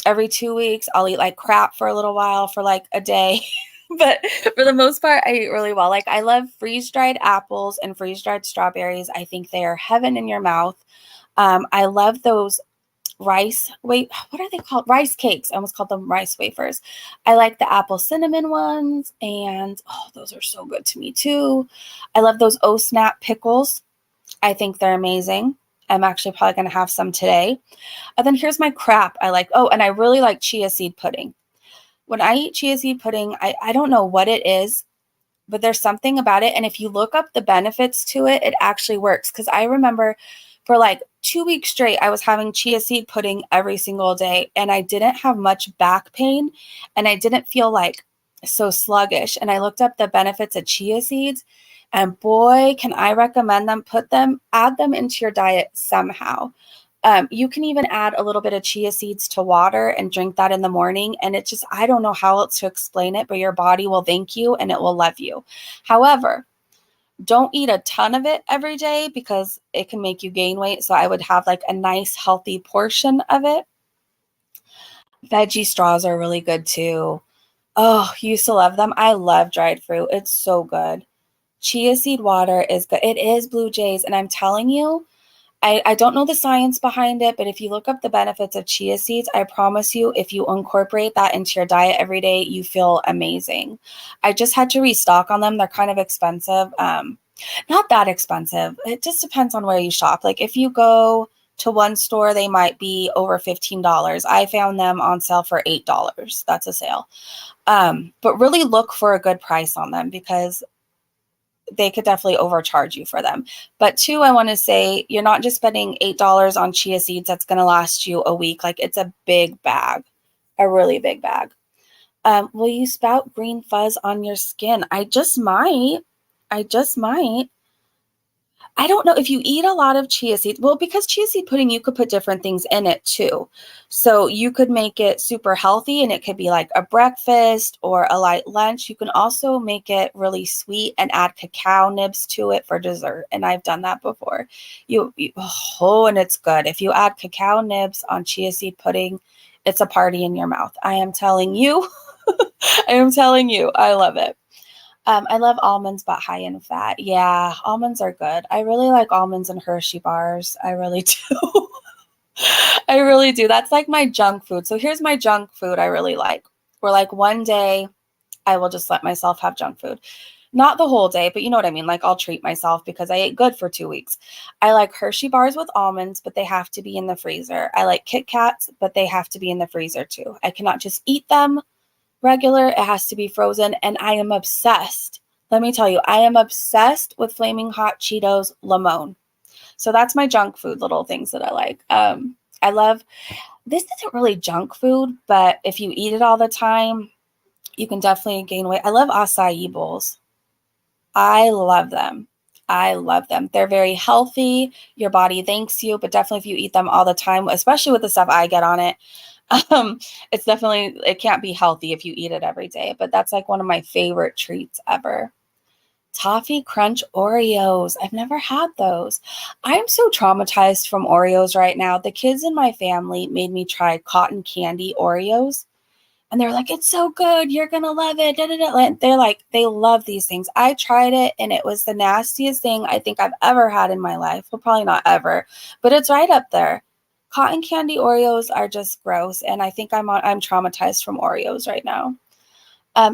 every 2 weeks. I'll eat like crap for a little while, for like a day. But for the most part, I eat really well. Like, I love freeze-dried apples and freeze-dried strawberries. I think they are heaven in your mouth. I love those what are they called? Rice cakes. I almost called them rice wafers. I like the apple cinnamon ones, and those are so good to me too. I love those snap pickles. I think they're amazing. I'm actually probably going to have some today. And then here's my crap I like. And I really like chia seed pudding. When I eat chia seed pudding, I don't know what it is, but there's something about it. And if you look up the benefits to it, it actually works. Because I remember for like 2 weeks straight, I was having chia seed pudding every single day. And I didn't have much back pain. And I didn't feel like so sluggish. And I looked up the benefits of chia seeds. And boy, can I recommend them. Add them into your diet somehow. You can even add a little bit of chia seeds to water and drink that in the morning. And it just, I don't know how else to explain it, but your body will thank you and it will love you. However, don't eat a ton of it every day because it can make you gain weight. So I would have like a nice healthy portion of it. Veggie straws are really good too. Used to love them. I love dried fruit. It's so good. Chia seed water is good. It is Blue Jays. And I'm telling you, I don't know the science behind it, but if you look up the benefits of chia seeds, I promise you, if you incorporate that into your diet every day, you feel amazing. I just had to restock on them. They're kind of expensive. Not that expensive. It just depends on where you shop. Like, if you go to one store, they might be over $15. I found them on sale for $8. That's a sale. But really look for a good price on them because they could definitely overcharge you for them. But two, I want to say you're not just spending $8 on chia seeds that's going to last you a week. Like, it's a big bag, a really big bag. Will you spout green fuzz on your skin? I just might. I don't know if you eat a lot of chia seeds. Well, because chia seed pudding, you could put different things in it too. So you could make it super healthy and it could be like a breakfast or a light lunch. You can also make it really sweet and add cacao nibs to it for dessert. And I've done that before. And it's good. If you add cacao nibs on chia seed pudding, it's a party in your mouth. I am telling you. I love it. I love almonds, but high in fat. Yeah, almonds are good. I really like almonds and Hershey bars. I really do. I really do. That's like my junk food. So here's my junk food I really like. Where like one day I will just let myself have junk food. Not the whole day, but you know what I mean? Like, I'll treat myself because I ate good for 2 weeks. I like Hershey bars with almonds, but they have to be in the freezer. I like Kit Kats, but they have to be in the freezer too. I cannot just eat them regular. It has to be frozen. And I am obsessed. Let me tell you, I am obsessed with Flaming Hot Cheetos limon. So that's my junk food little things that I like. I love, this isn't really junk food, but if you eat it all the time, you can definitely gain weight. I love acai bowls. I love them. I love them. They're very healthy. Your body thanks you, but definitely if you eat them all the time, especially with the stuff I get on it, it's definitely, it can't be healthy if you eat it every day, but that's like one of my favorite treats ever. Toffee Crunch Oreos. I've never had those. I'm so traumatized from Oreos right now. The kids in my family made me try cotton candy Oreos. And they're like, it's so good. You're going to love it. Da, da, da. They're like, they love these things. I tried it and it was the nastiest thing I think I've ever had in my life. Well, probably not ever, but it's right up there. Cotton candy Oreos are just gross. And I think I'm traumatized from Oreos right now.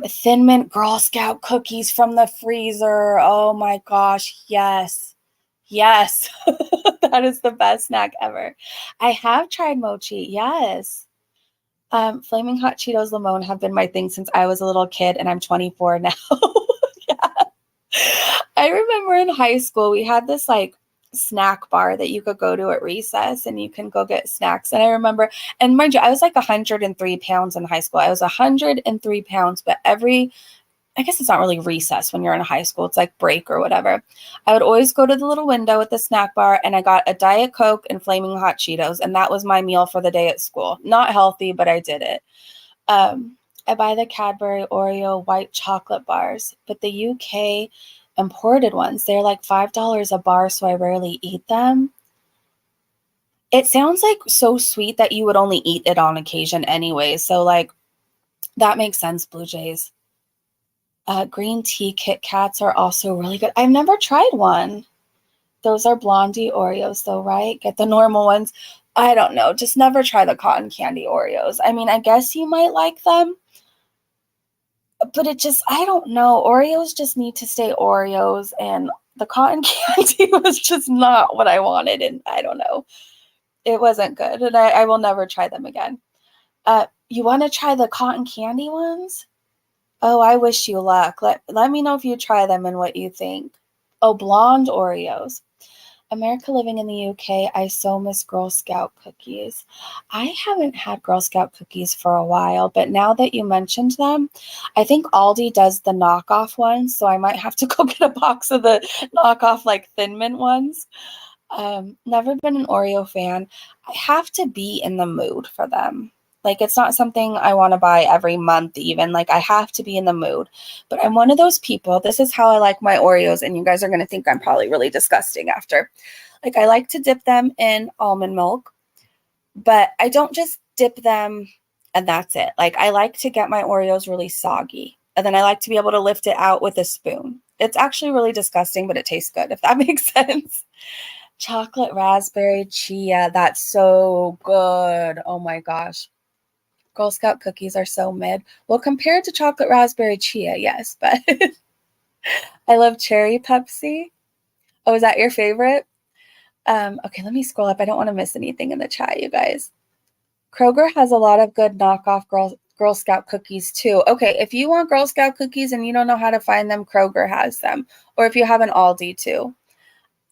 Thin Mint Girl Scout cookies from the freezer. Oh my gosh. Yes. Yes. That is the best snack ever. I have tried mochi. Yes. Flaming Hot Cheetos limon have been my thing since I was a little kid, and I'm 24 now. Yeah. I remember in high school, we had this like snack bar that you could go to at recess and you can go get snacks. And I remember, and mind you, I was like 103 pounds in high school. I was 103 pounds, but I guess it's not really recess when you're in high school. It's like break or whatever. I would always go to the little window at the snack bar and I got a Diet Coke and Flaming Hot Cheetos. And that was my meal for the day at school. Not healthy, but I did it. I buy the Cadbury Oreo white chocolate bars, but the UK imported ones, they're like $5 a bar. So I rarely eat them. It sounds like so sweet that you would only eat it on occasion anyway. So like that makes sense, Blue Jays. Green tea Kit Kats are also really good. I've never tried one. Those are Blondie Oreos though, right? Get the normal ones. I don't know. Just never try the cotton candy Oreos. I mean, I guess you might like them, but I don't know. Oreos just need to stay Oreos, and the cotton candy was just not what I wanted, and I don't know. It wasn't good, and I will never try them again. You want to try the cotton candy ones? Oh, I wish you luck. Let me know if you try them and what you think. Oh, blonde Oreos. America living in the UK, I so miss Girl Scout cookies. I haven't had Girl Scout cookies for a while, but now that you mentioned them, I think Aldi does the knockoff ones, so I might have to go get a box of the knockoff like Thin Mint ones. Never been an Oreo fan. I have to be in the mood for them. Like, it's not something I want to buy every month even. Like, I have to be in the mood. But I'm one of those people. This is how I like my Oreos, and you guys are going to think I'm probably really disgusting after. Like, I like to dip them in almond milk, but I don't just dip them and that's it. Like, I like to get my Oreos really soggy, and then I like to be able to lift it out with a spoon. It's actually really disgusting, but it tastes good, if that makes sense. Chocolate raspberry chia. That's so good. Oh my gosh. Girl Scout cookies are so mid. Well, compared to chocolate raspberry chia, yes, but I love cherry Pepsi. Oh, is that your favorite? Okay, let me scroll up. I don't want to miss anything in the chat, you guys. Kroger has a lot of good knockoff Girl Scout cookies too. Okay, if you want Girl Scout cookies and you don't know how to find them, Kroger has them. Or if you have an Aldi too.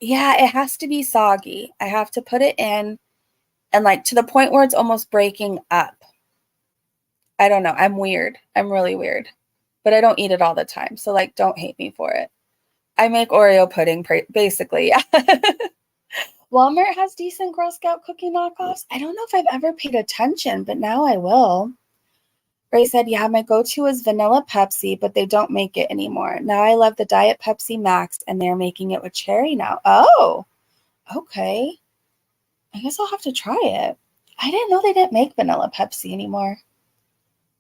Yeah, it has to be soggy. I have to put it in and like to the point where it's almost breaking up. I don't know. I'm weird. I'm really weird. But I don't eat it all the time. So like, don't hate me for it. I make Oreo pudding, basically. Yeah. Walmart has decent Girl Scout cookie knockoffs. I don't know if I've ever paid attention, but now I will. Ray said, yeah, my go-to is vanilla Pepsi, but they don't make it anymore. Now I love the Diet Pepsi Max, and they're making it with cherry now. Oh, okay. I guess I'll have to try it. I didn't know they didn't make vanilla Pepsi anymore.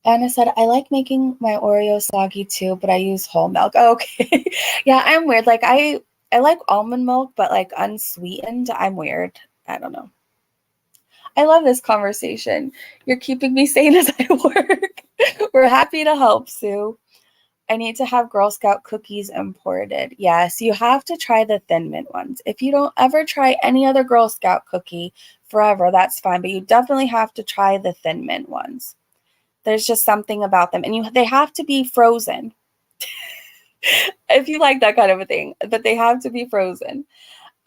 Anna said, I like making my Oreo soggy too, but I use whole milk. Oh, okay. Yeah, I'm weird. Like I like almond milk, but like unsweetened. I'm weird. I don't know. I love this conversation. You're keeping me sane as I work. We're happy to help, Sue. I need to have Girl Scout cookies imported. Yes, you have to try the Thin Mint ones. If you don't ever try any other Girl Scout cookie forever, that's fine. But you definitely have to try the Thin Mint ones. There's just something about them. And they have to be frozen. If you like that kind of a thing, but they have to be frozen.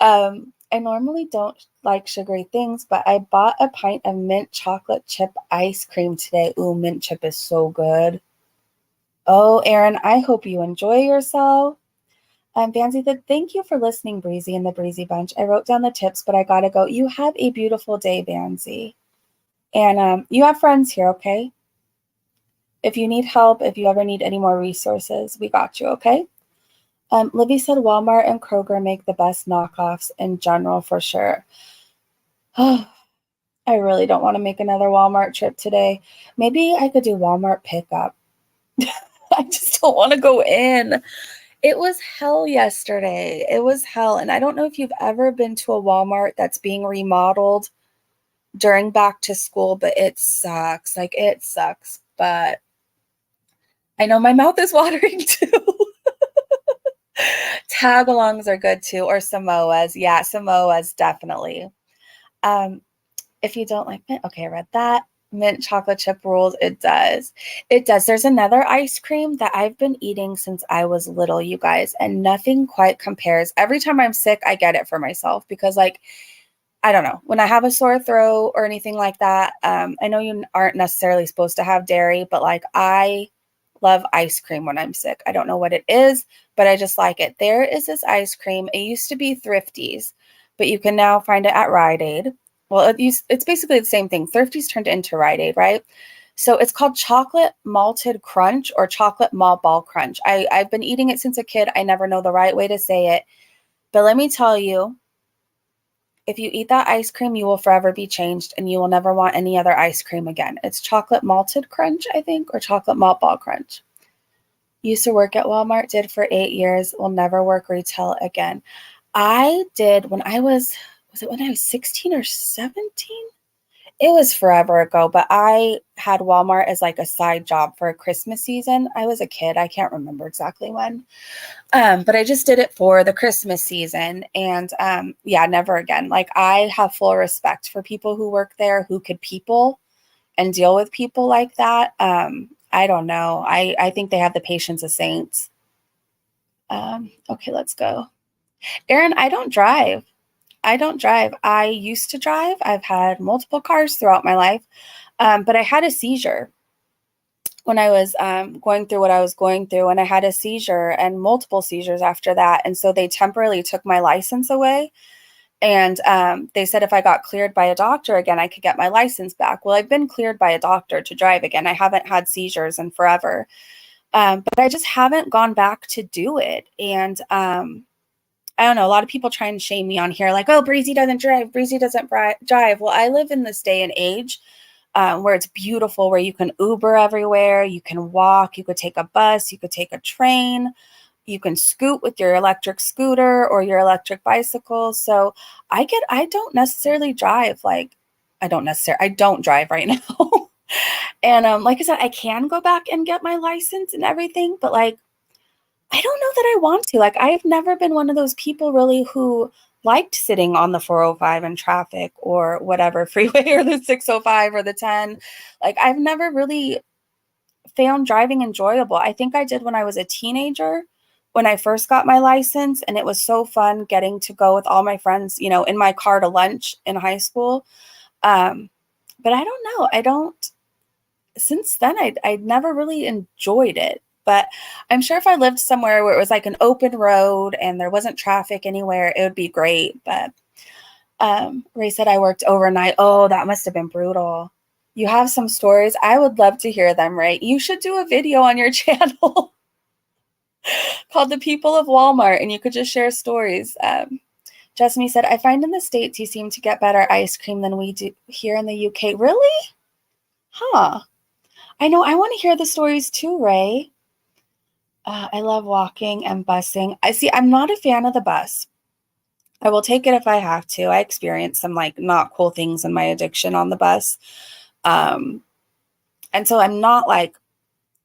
I normally don't like sugary things, but I bought a pint of mint chocolate chip ice cream today. Ooh, mint chip is so good. Oh, Erin, I hope you enjoy yourself. Fancy said, thank you for listening, Breezy and the Breezy Bunch. I wrote down the tips, but I gotta go. You have a beautiful day, Fancy. And you have friends here, okay? If you need help, if you ever need any more resources, we got you, okay? Libby said Walmart and Kroger make the best knockoffs in general for sure. I really don't want to make another Walmart trip today. Maybe I could do Walmart pickup. I just don't want to go in. It was hell yesterday. It was hell. And I don't know if you've ever been to a Walmart that's being remodeled during back to school, but it sucks. Like, it sucks. But I know my mouth is watering too. Tagalongs are good too, or Samoas. Yeah, Samoas, definitely. If you don't like mint, okay, I read that. Mint chocolate chip rules. It does. It does. There's another ice cream that I've been eating since I was little, you guys, and nothing quite compares. Every time I'm sick, I get it for myself because, like, I don't know, when I have a sore throat or anything like that, I know you aren't necessarily supposed to have dairy, but like I love ice cream when I'm sick. I don't know what it is, but I just like it. There is this ice cream. It used to be Thrifties, but you can now find it at Rite Aid. Well, it's basically the same thing. Thrifties turned into Rite Aid, right? So it's called Chocolate Malted Crunch or Chocolate Malt Ball Crunch. I've been eating it since a kid. I never know the right way to say it. But let me tell you, if you eat that ice cream, you will forever be changed and you will never want any other ice cream again. It's Chocolate Malted Crunch, I think, or Chocolate Malt Ball Crunch. Used to work at Walmart, did for 8 years, will never work retail again. I did when I was it when I was 16 or 17? It was forever ago, but I had Walmart as like a side job for a Christmas season. I was a kid. I can't remember exactly when. But I just did it for the Christmas season. And yeah, never again. Like, I have full respect for people who work there, who could people and deal with people like that. I don't know. I think they have the patience of saints. Okay, let's go. Erin, I don't drive. I used to drive. I've had multiple cars throughout my life. But I had a seizure when I was going through what I was going through, and I had a seizure and multiple seizures after that. And so they temporarily took my license away. And they said if I got cleared by a doctor again, I could get my license back. Well, I've been cleared by a doctor to drive again. I haven't had seizures in forever. But I just haven't gone back to do it. And I don't know, a lot of people try and shame me on here, like, oh, Breezy doesn't drive. Breezy doesn't drive. Well, I live in this day and age where it's beautiful, where you can Uber everywhere, you can walk, you could take a bus, you could take a train, you can scoot with your electric scooter or your electric bicycle. So I don't necessarily drive. Like, I don't drive right now. And like I said, I can go back and get my license and everything, but like, I don't know that I want to. Like, I've never been one of those people really who liked sitting on the 405 in traffic or whatever freeway or the 605 or the 10. Like, I've never really found driving enjoyable. I think I did when I was a teenager, when I first got my license, and it was so fun getting to go with all my friends, you know, in my car to lunch in high school. But I don't know. Since then, I never really enjoyed it. But I'm sure if I lived somewhere where it was like an open road and there wasn't traffic anywhere, it would be great. But Ray said I worked overnight. Oh, that must have been brutal. You have some stories. I would love to hear them, Ray. You should do a video on your channel called The People of Walmart, and you could just share stories. Jessamy said, I find in the States you seem to get better ice cream than we do here in the UK. Really? Huh. I know. I want to hear the stories too, Ray. I love walking and busing. I'm not a fan of the bus. I will take it if I have to. I experienced some like not cool things in my addiction on the bus. And so I'm not like,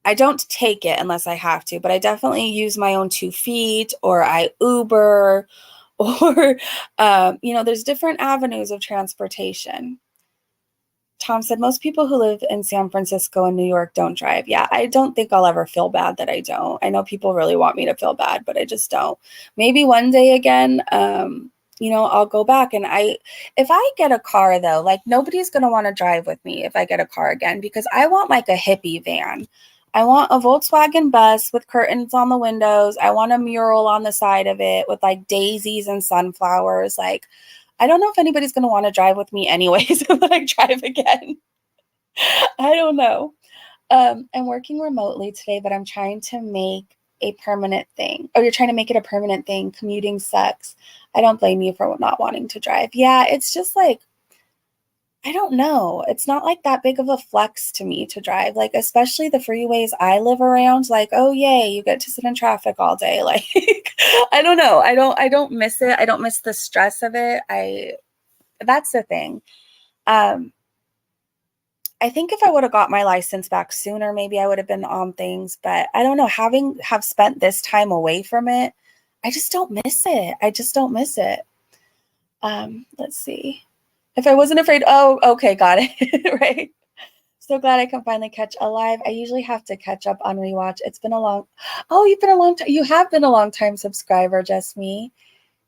I don't take it unless I have to, but I definitely use my own 2 feet, or I Uber, or, you know, there's different avenues of transportation. Tom said, most people who live in San Francisco and New York don't drive. Yeah, I don't think I'll ever feel bad that I don't. I know people really want me to feel bad, but I just don't. Maybe one day again, I'll go back. And if I get a car though, like nobody's going to want to drive with me if I get a car again, because I want like a hippie van. I want a Volkswagen bus with curtains on the windows. I want a mural on the side of it with like daisies and sunflowers. Like, I don't know if anybody's going to want to drive with me anyways if I drive again. I don't know. I'm working remotely today, but I'm trying to make a permanent thing. Oh, you're trying to make it a permanent thing. Commuting sucks. I don't blame you for not wanting to drive. Yeah, it's just like, I don't know. It's not like that big of a flex to me to drive, like, especially the freeways I live around. Like, oh, yay, you get to sit in traffic all day. Like, I don't know. I don't miss it. I don't miss the stress of it. That's the thing. I think if I would have got my license back sooner, maybe I would have been on things, but I don't know. Have spent this time away from it, I just don't miss it. I just don't miss it. Let's see. If I wasn't afraid, oh, okay, got it. Right. So glad I can finally catch a live. I usually have to catch up on rewatch. You've been a long time. You have been a long time subscriber, just me.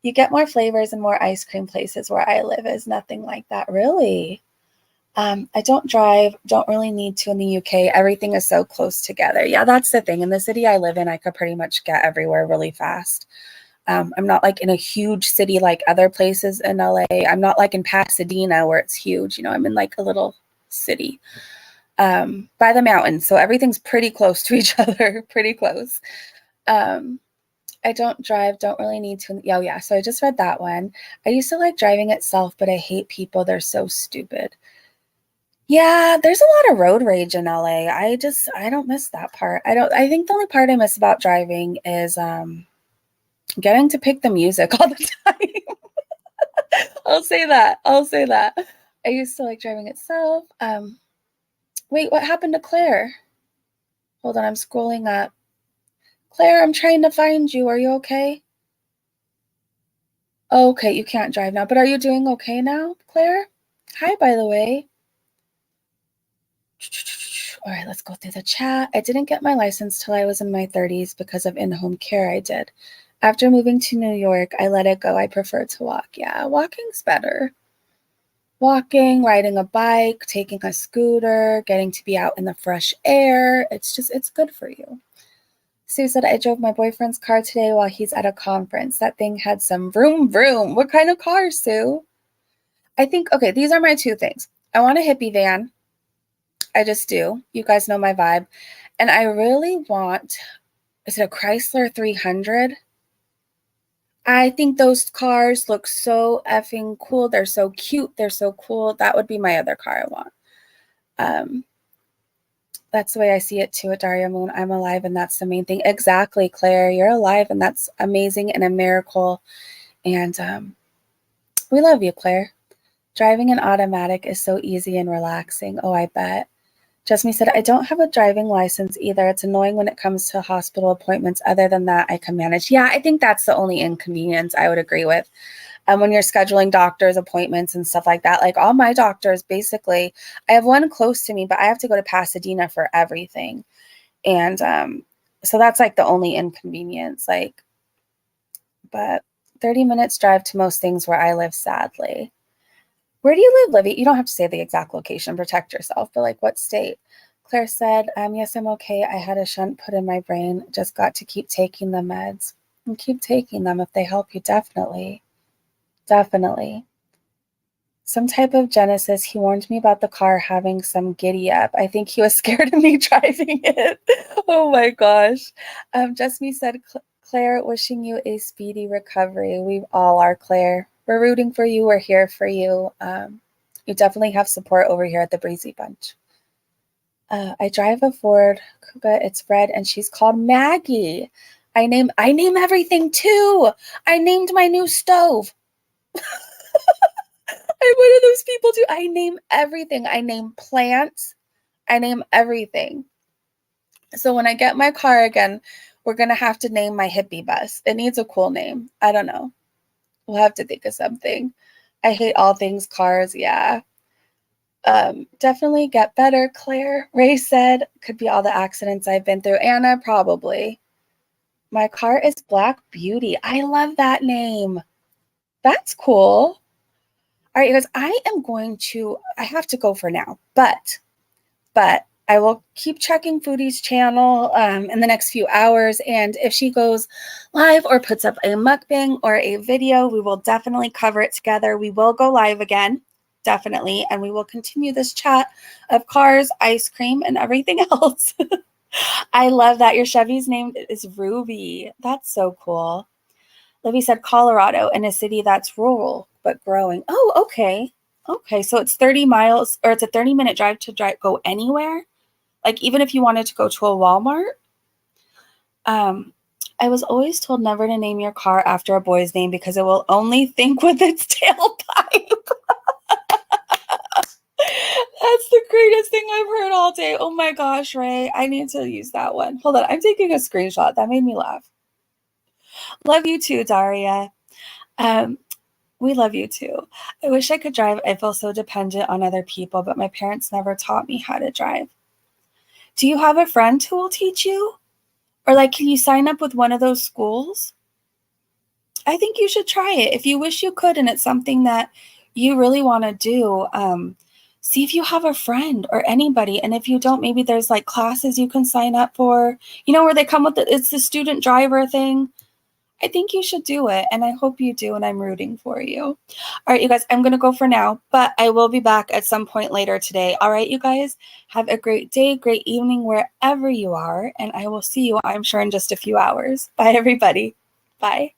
You get more flavors and more ice cream places where I live. Is nothing like that, really. I don't drive, don't really need to in the UK. Everything is so close together. Yeah, that's the thing. In the city I live in, I could pretty much get everywhere really fast. I'm not like in a huge city like other places in LA. I'm not like in Pasadena where it's huge. I'm in like a little city by the mountains. So everything's pretty close to each other, pretty close. I don't drive, don't really need to. Oh, yeah. So I just read that one. I used to like driving itself, but I hate people. They're so stupid. Yeah, there's a lot of road rage in LA. I don't miss that part. I think the only part I miss about driving is getting to pick the music all the time. I'll say that. I used to like driving itself. Wait, what happened to Claire? Hold on, I'm scrolling up. Claire, I'm trying to find you. Are you okay? Okay, you can't drive now, but are you doing okay now, Claire? Hi, by the way. All right, let's go through the chat. I didn't get my license till I was in my 30s because of in-home care I did. After moving to New York, I let it go. I prefer to walk. Yeah, walking's better. Walking, riding a bike, taking a scooter, getting to be out in the fresh air. It's good for you. Sue said, I drove my boyfriend's car today while he's at a conference. That thing had some vroom vroom. What kind of car, Sue? I think, okay, these are my two things. I want a hippie van. I just do. You guys know my vibe. And I really want, is it a Chrysler 300? I think those cars look so effing cool. They're so cute. They're so cool. That would be my other car I want. That's the way I see it too at Daria Moon. I'm alive and that's the main thing. Exactly, Claire. You're alive and that's amazing and a miracle. And we love you, Claire. Driving an automatic is so easy and relaxing. Oh, I bet. Jasmine said, I don't have a driving license either. It's annoying when it comes to hospital appointments. Other than that, I can manage. Yeah, I think that's the only inconvenience I would agree with. When you're scheduling doctor's appointments and stuff like that, like all my doctors, basically, I have one close to me, but I have to go to Pasadena for everything. And so that's like the only inconvenience. But 30 minutes drive to most things where I live, sadly. Where do you live, Livy? You don't have to say the exact location, protect yourself, but like what state? Claire said, yes, I'm okay. I had a shunt put in my brain. Just got to keep taking the meds. And keep taking them if they help you, definitely. Definitely. Some type of Genesis. He warned me about the car having some giddy up. I think he was scared of me driving it. Oh my gosh. Jasmine said, Claire, wishing you a speedy recovery. We all are, Claire. We're rooting for you. We're here for you. You definitely have support over here at the Breezy Bunch. I drive a Ford Kuga. It's red, and she's called Maggie. I name everything too. I named my new stove. I'm one of those people too. I name everything. I name plants. I name everything. So when I get my car again, we're gonna have to name my hippie bus. It needs a cool name. I don't know. We'll have to think of something. I hate all things cars. Yeah. Definitely get better, Claire. Ray said, could be all the accidents I've been through. Anna, probably. My car is Black Beauty. I love that name. That's cool. All right, you guys, I have to go for now, but I will keep checking Foodie's channel in the next few hours. And if she goes live or puts up a mukbang or a video, we will definitely cover it together. We will go live again, definitely. And we will continue this chat of cars, ice cream, and everything else. I love that your Chevy's name is Ruby. That's so cool. Libby said Colorado, in a city that's rural but growing. Oh, okay. Okay, so it's 30 miles, or it's a 30-minute drive to go anywhere? Like even if you wanted to go to a Walmart? I was always told never to name your car after a boy's name because it will only think with its tailpipe. That's the greatest thing I've heard all day. Oh my gosh, Ray. I need to use that one. Hold on. I'm taking a screenshot. That made me laugh. Love you too, Daria. We love you too. I wish I could drive. I feel so dependent on other people, but my parents never taught me how to drive. Do you have a friend who will teach you? Or like, can you sign up with one of those schools? I think you should try it. If you wish you could and it's something that you really want to do, see if you have a friend or anybody. And if you don't, maybe there's like classes you can sign up for, where they come with it's the student driver thing. I think you should do it, and I hope you do, and I'm rooting for you. All right, you guys, I'm going to go for now, but I will be back at some point later today. All right, you guys, have a great day, great evening, wherever you are, and I will see you, I'm sure, in just a few hours. Bye, everybody. Bye.